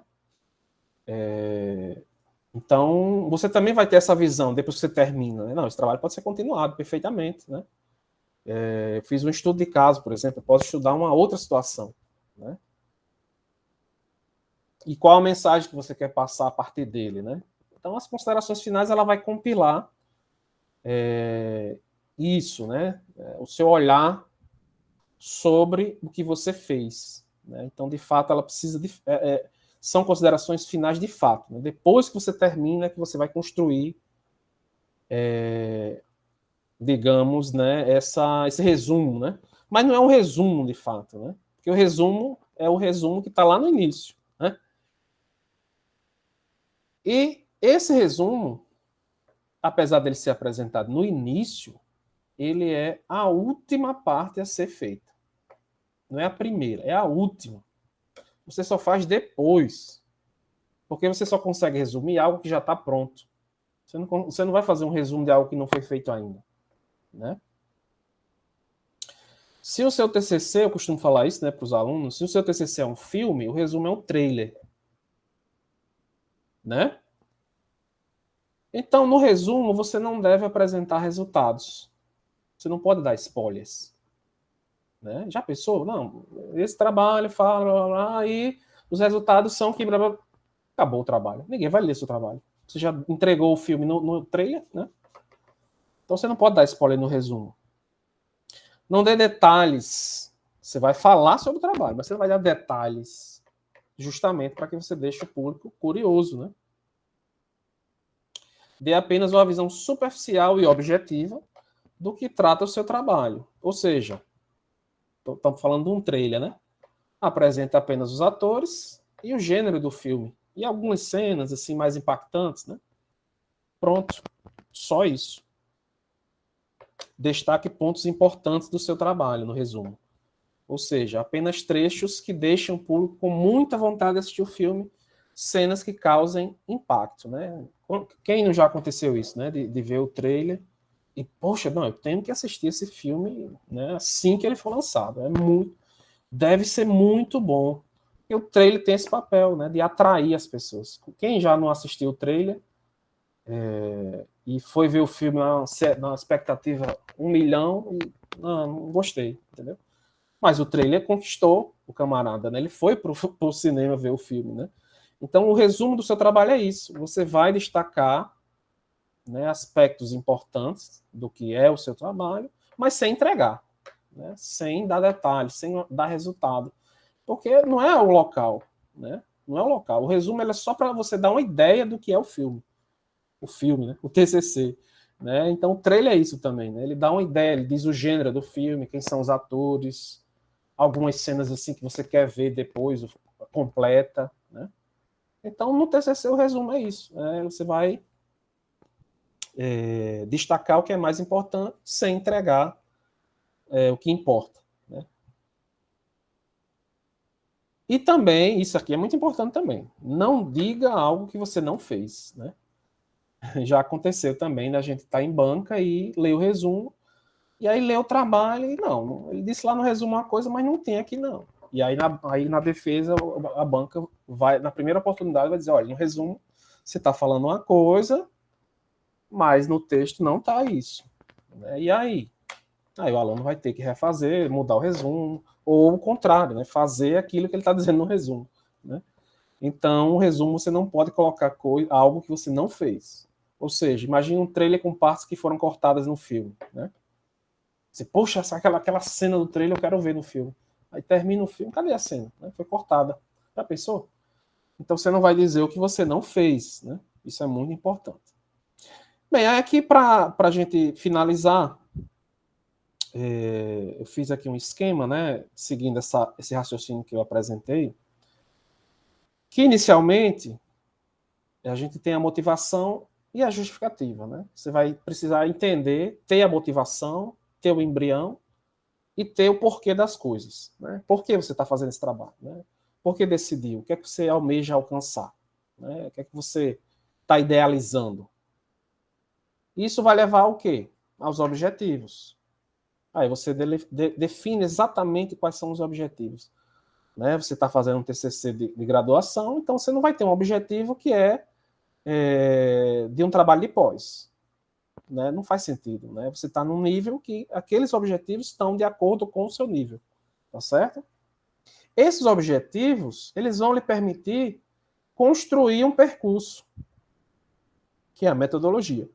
Então, você também vai ter essa visão depois que você termina. Né? Não, esse trabalho pode ser continuado perfeitamente. Né? Eu fiz um estudo de caso, por exemplo, eu posso estudar uma outra situação. Né? E qual a mensagem que você quer passar a partir dele. Né? Então, as considerações finais, ela vai compilar isso, né? O seu olhar sobre o que você fez. Né? Então, de fato, ela precisa de... são considerações finais de fato. Né? Depois que você termina, que você vai construir, digamos, né, esse resumo. Né? Mas não é um resumo, de fato. Né? Porque o resumo é o resumo que está lá no início. Né? E esse resumo, apesar dele ser apresentado no início, ele é a última parte a ser feita. Não é a primeira, é a última. Você só faz depois. Porque você só consegue resumir algo que já está pronto. Você não vai fazer um resumo de algo que não foi feito ainda. Né? Se o seu TCC, eu costumo falar isso, né, para os alunos, se o seu TCC é um filme, o resumo é um trailer. Né? Então, no resumo, você não deve apresentar resultados. Você não pode dar spoilers. Né? Já pensou? Não, esse trabalho fala, blá, blá, blá, e os resultados são que blá, blá, acabou o trabalho. Ninguém vai ler seu trabalho. Você já entregou o filme no trailer, né? Então você não pode dar spoiler no resumo. Não dê detalhes. Você vai falar sobre o trabalho, mas você não vai dar detalhes justamente para que você deixe o público curioso, né? Dê apenas uma visão superficial e objetiva do que trata o seu trabalho. Ou seja, estamos falando de um trailer, né? Apresenta apenas os atores e o gênero do filme. E algumas cenas assim mais impactantes, né? Pronto. Só isso. Destaque pontos importantes do seu trabalho no resumo. Ou seja, apenas trechos que deixam o público com muita vontade de assistir o filme, cenas que causem impacto. Né? Quem não já aconteceu isso, né? De ver o trailer e, poxa, não, eu tenho que assistir esse filme, né, assim que ele for lançado. Deve ser muito bom. E o trailer tem esse papel, né, de atrair as pessoas. Quem já não assistiu o trailer e foi ver o filme na expectativa 1 milhão e não gostei, entendeu? Mas o trailer conquistou o camarada, né? Ele foi para o cinema ver o filme, né? Então, o resumo do seu trabalho é isso. Você vai destacar, né, aspectos importantes do que é o seu trabalho, mas sem entregar, né? Sem dar detalhes, sem dar resultado. Porque não é o local, né? Não é o local. O resumo é só para você dar uma ideia do que é o filme. O filme, né? O TCC. Né? Então, o trailer é isso também. Né? Ele dá uma ideia, ele diz o gênero do filme, quem são os atores, algumas cenas assim que você quer ver depois, completa. Né? Então, no TCC, o resumo é isso. Né? Você vai destacar o que é mais importante sem entregar o que importa. Né? E também, isso aqui é muito importante também, não diga algo que você não fez. Né? Já aconteceu também da gente estar em banca e ler o resumo, e aí lê o trabalho e não, ele disse lá no resumo uma coisa, mas não tem aqui não. E aí na defesa, a banca vai, na primeira oportunidade, vai dizer, olha, no resumo, você está falando uma coisa, mas no texto não está isso. E aí? Aí o aluno vai ter que refazer, mudar o resumo, ou o contrário, né? Fazer aquilo que ele está dizendo no resumo. Né? Então, o resumo você não pode colocar algo que você não fez. Ou seja, imagine um trailer com partes que foram cortadas no filme. Né? Você, poxa, aquela cena do trailer eu quero ver no filme. Aí termina o filme, cadê a cena? Foi cortada. Já pensou? Então você não vai dizer o que você não fez. Né? Isso é muito importante. Bem, aí aqui para a gente finalizar, eu fiz aqui um esquema, né, seguindo esse raciocínio que eu apresentei, que inicialmente a gente tem a motivação e a justificativa. Né? Você vai precisar entender, ter a motivação, ter o embrião e ter o porquê das coisas. Né? Por que você está fazendo esse trabalho? Né? Por que decidiu? O que é que você almeja alcançar? Né? O que é que você está idealizando? Isso vai levar ao quê? Aos objetivos. Aí você define exatamente quais são os objetivos. Né? Você está fazendo um TCC de graduação, então você não vai ter um objetivo que é de um trabalho de pós. Né? Não faz sentido. Né? Você está num nível que aqueles objetivos estão de acordo com o seu nível. Tá certo? Esses objetivos, eles vão lhe permitir construir um percurso, que é a metodologia.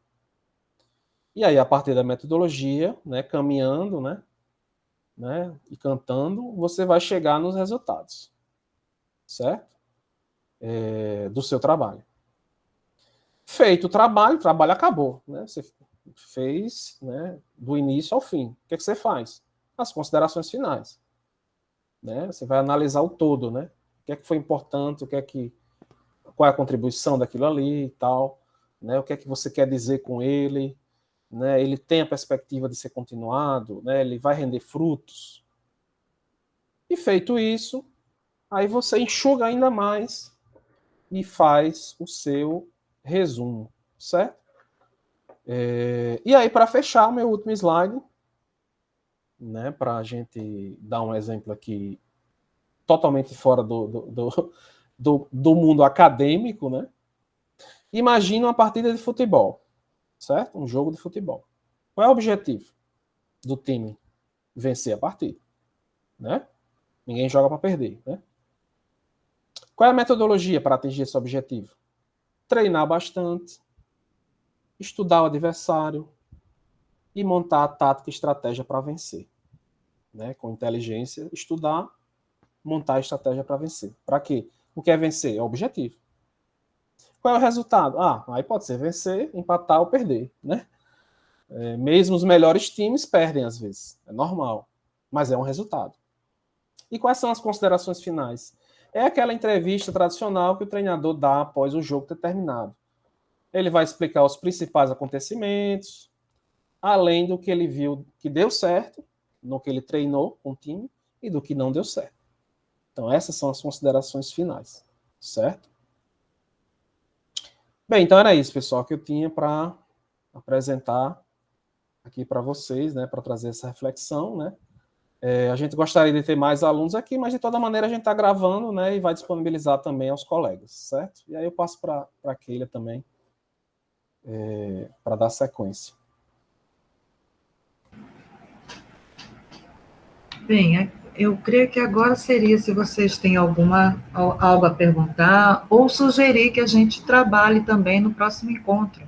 E aí, a partir da metodologia, né, caminhando, né, e cantando, você vai chegar nos resultados, certo? Do seu trabalho. Feito o trabalho acabou, né? Você fez, né, do início ao fim. O que é que você faz? As considerações finais, né? Você vai analisar o todo, né? O que é que foi importante, qual é a contribuição daquilo ali e tal, né? O que é que você quer dizer com ele, né? Ele tem a perspectiva de ser continuado, né? Ele vai render frutos. E feito isso, aí você enxuga ainda mais e faz o seu resumo, certo? E aí, para fechar, o meu último slide, né, para a gente dar um exemplo aqui totalmente fora do mundo acadêmico, né? Imagina uma partida de futebol, certo? Um jogo de futebol. Qual é o objetivo do time? Vencer a partida, né? Ninguém joga para perder, né? Qual é a metodologia para atingir esse objetivo? Treinar bastante, estudar o adversário e montar a tática e estratégia para vencer. Né? Com inteligência, estudar, montar a estratégia para vencer. Para quê? O que é vencer? É o objetivo. Qual é o resultado? Aí pode ser vencer, empatar ou perder. Né? Mesmo os melhores times perdem às vezes. É normal. Mas é um resultado. E quais são as considerações finais? É aquela entrevista tradicional que o treinador dá após o jogo ter terminado. Ele vai explicar os principais acontecimentos, além do que ele viu que deu certo, no que ele treinou com o time, e do que não deu certo. Então, essas são as considerações finais, certo? Bem, então era isso, pessoal, que eu tinha para apresentar aqui para vocês, né, para trazer essa reflexão, né? A gente gostaria de ter mais alunos aqui, mas de toda maneira a gente está gravando, né, e vai disponibilizar também aos colegas, certo? E aí eu passo para a Keila também, para dar sequência. Bem, eu creio que agora seria, se vocês têm algo a perguntar, ou sugerir que a gente trabalhe também no próximo encontro.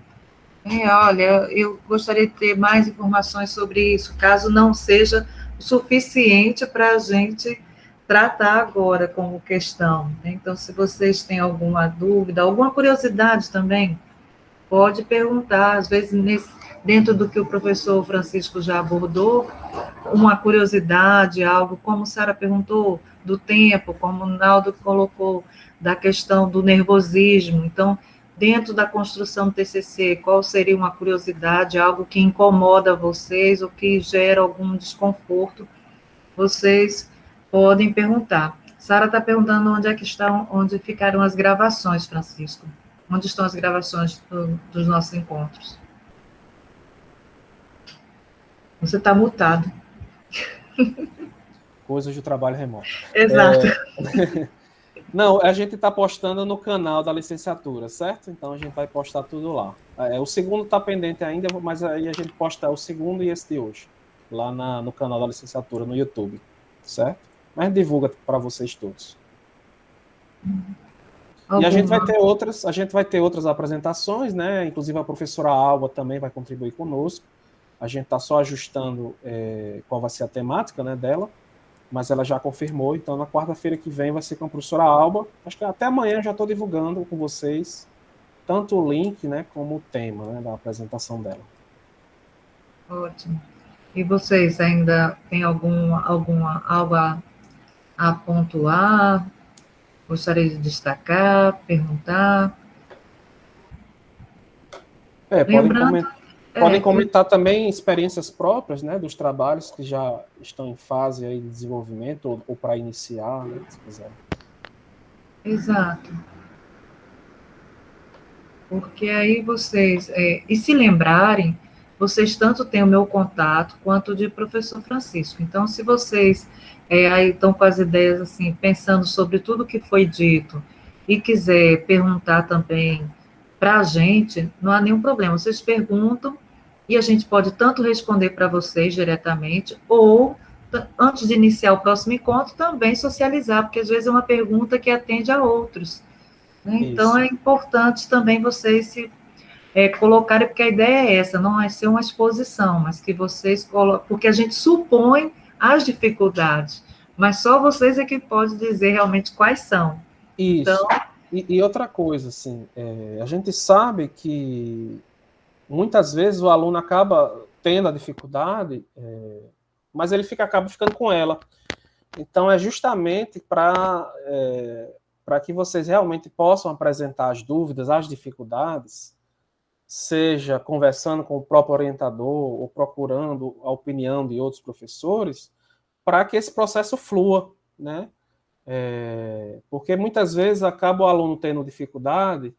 Olha, eu gostaria de ter mais informações sobre isso, caso não seja o suficiente para a gente tratar agora como questão. Então, se vocês têm alguma dúvida, alguma curiosidade também, pode perguntar, às vezes, dentro do que o professor Francisco já abordou, uma curiosidade, algo, como a Sara perguntou, do tempo, como o Naldo colocou, da questão do nervosismo. Então, dentro da construção do TCC, qual seria uma curiosidade, algo que incomoda vocês ou que gera algum desconforto? Vocês podem perguntar. Sara está perguntando onde ficaram as gravações, Francisco. Onde estão as gravações dos nossos encontros? Você está mutado. Coisas do trabalho remoto. Exato. Não, a gente está postando no canal da licenciatura, certo? Então a gente vai postar tudo lá. O segundo está pendente ainda, mas aí a gente posta o segundo e esse de hoje, lá no canal da licenciatura, no YouTube, certo? Mas divulga para vocês todos. E a gente vai ter outras apresentações, né? Inclusive a professora Alba também vai contribuir conosco. A gente está só ajustando qual vai ser a temática, né, dela, mas ela já confirmou, então na quarta-feira que vem vai ser com a professora Alba. Acho que até amanhã eu já estou divulgando com vocês tanto o link, né, como o tema, né, da apresentação dela. Ótimo. E vocês ainda têm algo a pontuar? Gostaria de destacar, perguntar? Podem comentar também experiências próprias, né, dos trabalhos que já estão em fase aí de desenvolvimento ou para iniciar, né, se quiserem. Exato. Porque aí vocês, e se lembrarem, vocês tanto têm o meu contato quanto o de professor Francisco. Então, se vocês aí estão com as ideias assim, pensando sobre tudo que foi dito e quiser perguntar também para a gente, não há nenhum problema. Vocês perguntam e a gente pode tanto responder para vocês diretamente, ou, antes de iniciar o próximo encontro, também socializar, porque às vezes é uma pergunta que atende a outros, né? Então, é importante também vocês se colocarem, porque a ideia é essa, não é ser uma exposição, mas que vocês colocam, porque a gente supõe as dificuldades, mas só vocês é que podem dizer realmente quais são. Isso. Então, e outra coisa, assim, a gente sabe que muitas vezes o aluno acaba tendo a dificuldade, mas ele acaba ficando com ela. Então, é justamente para que vocês realmente possam apresentar as dúvidas, as dificuldades, seja conversando com o próprio orientador ou procurando a opinião de outros professores, para que esse processo flua, né? Porque muitas vezes acaba o aluno tendo dificuldade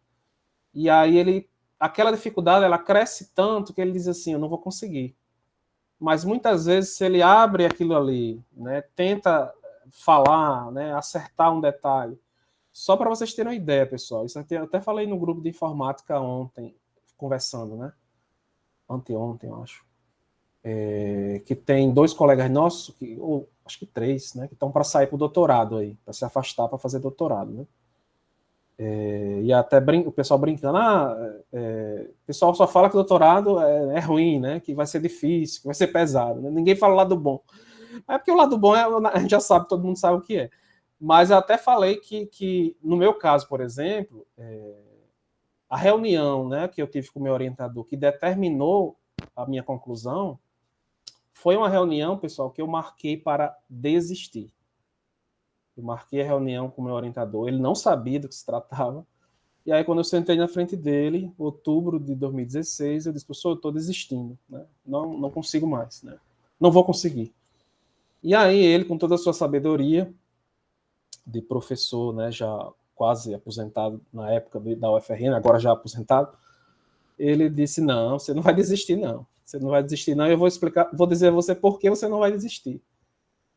e aí aquela dificuldade ela cresce tanto que ele diz assim, eu não vou conseguir. Mas muitas vezes se ele abre aquilo ali, né, tenta falar, né, acertar um detalhe, só para vocês terem uma ideia, pessoal, isso eu até falei no grupo de informática ontem, conversando, né, anteontem, eu acho, que tem 2 colegas nossos, ou acho que 3, né, que estão para sair para o doutorado aí, para se afastar para fazer doutorado, né. E até o pessoal brincando, o pessoal só fala que o doutorado é ruim, né, que vai ser difícil, que vai ser pesado, né? Ninguém fala o lado bom. É porque o lado bom a gente já sabe, todo mundo sabe o que é. Mas eu até falei que no meu caso, por exemplo, a reunião, né, que eu tive com o meu orientador, que determinou a minha conclusão, foi uma reunião, pessoal, que eu marquei para desistir. Eu marquei a reunião com o meu orientador, ele não sabia do que se tratava, e aí quando eu sentei na frente dele, em outubro de 2016, eu disse, professor, eu estou desistindo, né? Não consigo mais, né? Não vou conseguir. E aí ele, com toda a sua sabedoria de professor, né, já quase aposentado na época da UFRN, agora já aposentado, ele disse, não, você não vai desistir, não. Você não vai desistir, não, eu vou explicar, vou dizer a você por que você não vai desistir.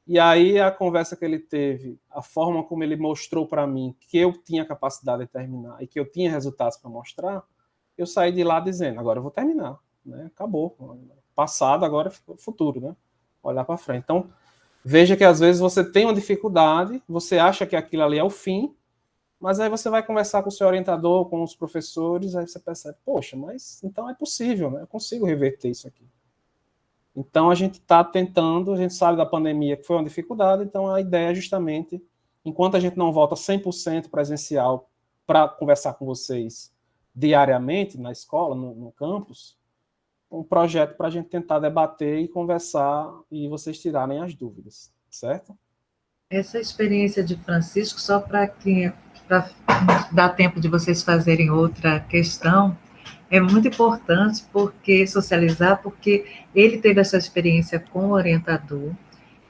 E aí a conversa que ele teve, a forma como ele mostrou para mim que eu tinha capacidade de terminar e que eu tinha resultados para mostrar, eu saí de lá dizendo, agora eu vou terminar, né? Acabou. Passado, agora é futuro, né? Olhar para frente. Então, veja que às vezes você tem uma dificuldade, você acha que aquilo ali é o fim, mas aí você vai conversar com o seu orientador, com os professores, aí você percebe, poxa, mas então é possível, né? Eu consigo reverter isso aqui. Então, a gente está tentando, a gente sabe da pandemia que foi uma dificuldade, então a ideia é justamente, enquanto a gente não volta 100% presencial para conversar com vocês diariamente na escola, no campus, um projeto para a gente tentar debater e conversar e vocês tirarem as dúvidas, certo? Essa experiência de Francisco, só para dar tempo de vocês fazerem outra questão, é muito importante socializar, porque ele teve essa experiência com o orientador,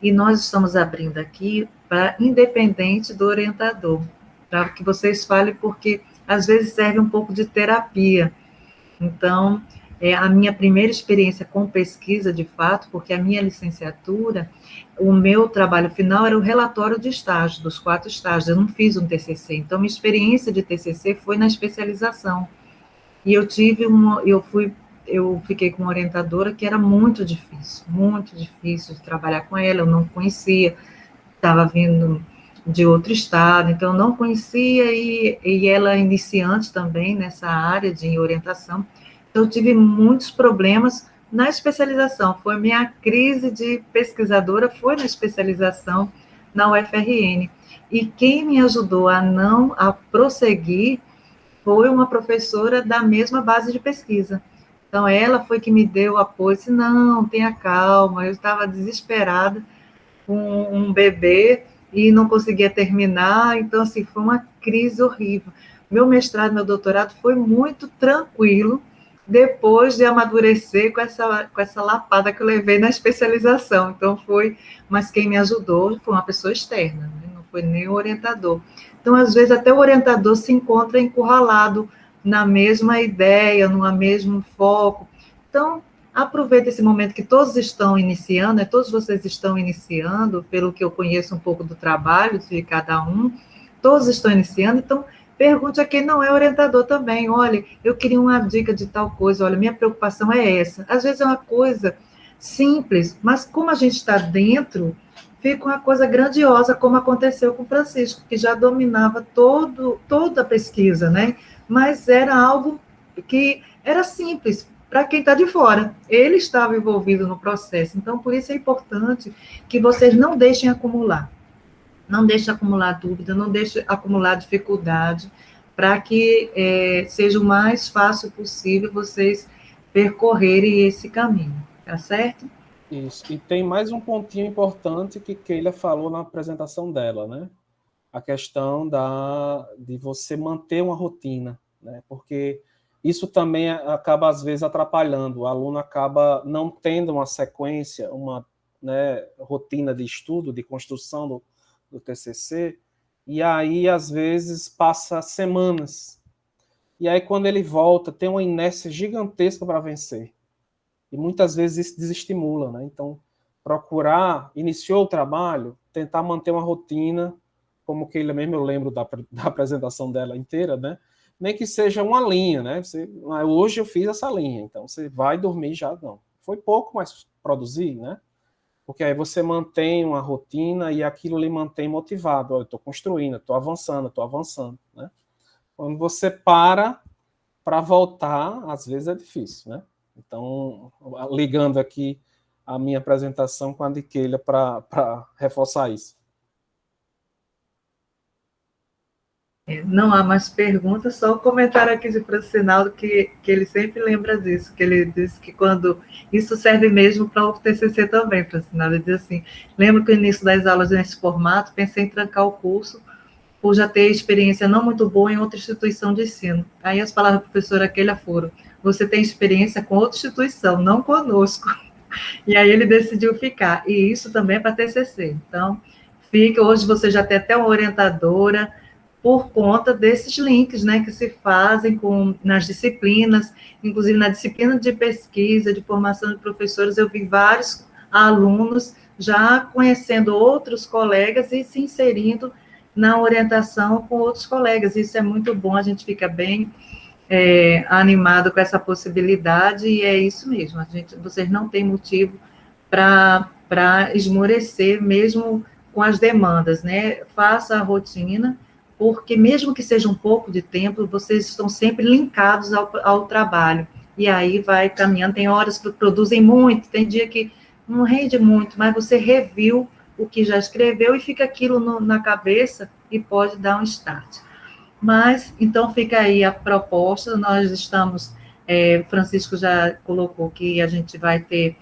e nós estamos abrindo aqui para independente do orientador, para que vocês falem, porque às vezes serve um pouco de terapia. Então, a minha primeira experiência com pesquisa, de fato, porque a minha licenciatura, o meu trabalho final era o relatório de estágio, dos 4 estágios, eu não fiz um TCC, então minha experiência de TCC foi na especialização. E eu fiquei com uma orientadora que era muito difícil de trabalhar com ela, eu não conhecia, estava vindo de outro estado, então eu não conhecia, e ela é iniciante também nessa área de orientação, então eu tive muitos problemas na especialização, foi minha crise de pesquisadora, foi na especialização na UFRN, e quem me ajudou a prosseguir foi uma professora da mesma base de pesquisa. Então, ela foi que me deu apoio, disse, não, tenha calma, eu estava desesperada com um bebê e não conseguia terminar, então, assim, foi uma crise horrível. Meu mestrado, meu doutorado foi muito tranquilo, depois de amadurecer com essa lapada que eu levei na especialização. Então, mas quem me ajudou foi uma pessoa externa, né? Não foi nem o orientador. Então, às vezes, até o orientador se encontra encurralado na mesma ideia, no mesmo foco. Então, aproveita esse momento que todos estão iniciando, né? Todos vocês estão iniciando, pelo que eu conheço um pouco do trabalho de cada um, todos estão iniciando, então, pergunte a quem não é orientador também. Olha, eu queria uma dica de tal coisa, olha, minha preocupação é essa. Às vezes é uma coisa simples, mas como a gente está dentro, fica uma coisa grandiosa, como aconteceu com o Francisco, que já dominava toda a pesquisa, né? Mas era algo que era simples para quem está de fora. Ele estava envolvido no processo. Então, por isso é importante que vocês não deixem acumular. Não deixe acumular dúvida, não deixe acumular dificuldade, para que seja o mais fácil possível vocês percorrerem esse caminho, tá certo? Isso. E tem mais um pontinho importante que Keila falou na apresentação dela, né? A questão de você manter uma rotina, né? Porque isso também acaba, às vezes, atrapalhando. O aluno acaba não tendo uma sequência, uma, né, rotina de estudo, de construção do TCC, e aí, às vezes, passa semanas. E aí, quando ele volta, tem uma inércia gigantesca para vencer. E muitas vezes isso desestimula, né? Então, procurar, iniciou o trabalho, tentar manter uma rotina, como que ele mesmo, eu lembro da apresentação dela inteira, né? Nem que seja uma linha, né? Hoje eu fiz essa linha, então você vai dormir já, não. Foi pouco, mas produzir, né? Porque aí você mantém uma rotina e aquilo lhe mantém motivado. Eu estou construindo, estou avançando, né? Quando você para voltar, às vezes é difícil, né? Então, ligando aqui a minha apresentação com a de Keila para reforçar isso. Não há mais perguntas, só o comentário aqui de Francinaldo, que ele sempre lembra disso, que ele disse que quando isso serve mesmo para o TCC também, Francinaldo, ele diz assim, lembro que no início das aulas nesse formato, pensei em trancar o curso, por já ter experiência não muito boa em outra instituição de ensino. Aí as palavras da professora Keila foram, você tem experiência com outra instituição, não conosco. E aí ele decidiu ficar, e isso também é para TCC. Então, fica, hoje você já tem até uma orientadora, por conta desses links, né, que se fazem nas disciplinas, inclusive na disciplina de pesquisa, de formação de professores, eu vi vários alunos já conhecendo outros colegas e se inserindo na orientação com outros colegas. Isso é muito bom, a gente fica bem animado com essa possibilidade, e é isso mesmo, vocês não têm motivo para esmorecer, mesmo com as demandas, né? Faça a rotina, porque mesmo que seja um pouco de tempo, vocês estão sempre linkados ao trabalho, e aí vai caminhando, tem horas que produzem muito, tem dia que não rende muito, mas você reviu o que já escreveu e fica aquilo na cabeça e pode dar um start. Mas, então, fica aí a proposta, nós estamos, Francisco já colocou que a gente vai ter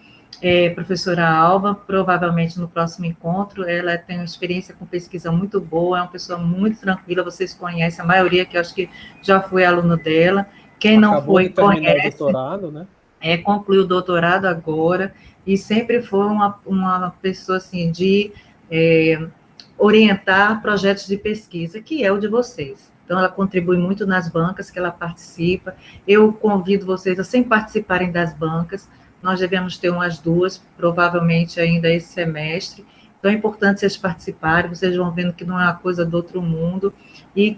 professora Alba, provavelmente no próximo encontro, ela tem uma experiência com pesquisa muito boa, é uma pessoa muito tranquila, vocês conhecem, a maioria que eu acho que já foi aluno dela, quem não foi, conhece. O doutorado, né? Concluiu o doutorado agora, e sempre foi uma pessoa, assim, de orientar projetos de pesquisa, que é o de vocês. Então, ela contribui muito nas bancas que ela participa. Eu convido vocês a sempre participarem das bancas. Nós devemos ter umas 2, provavelmente ainda esse semestre. Então, é importante vocês participarem, vocês vão vendo que não é uma coisa do outro mundo, e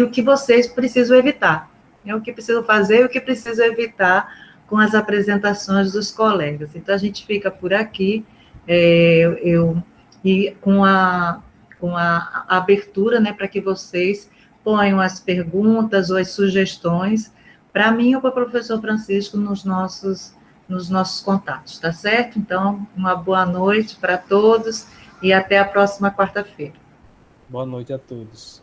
o que vocês precisam evitar. O que precisam fazer e o que precisam evitar com as apresentações dos colegas. Então, a gente fica por aqui, e com a abertura, né, para que vocês ponham as perguntas ou as sugestões para mim ou para o professor Francisco nos nossos contatos, tá certo? Então, uma boa noite para todos e até a próxima quarta-feira. Boa noite a todos.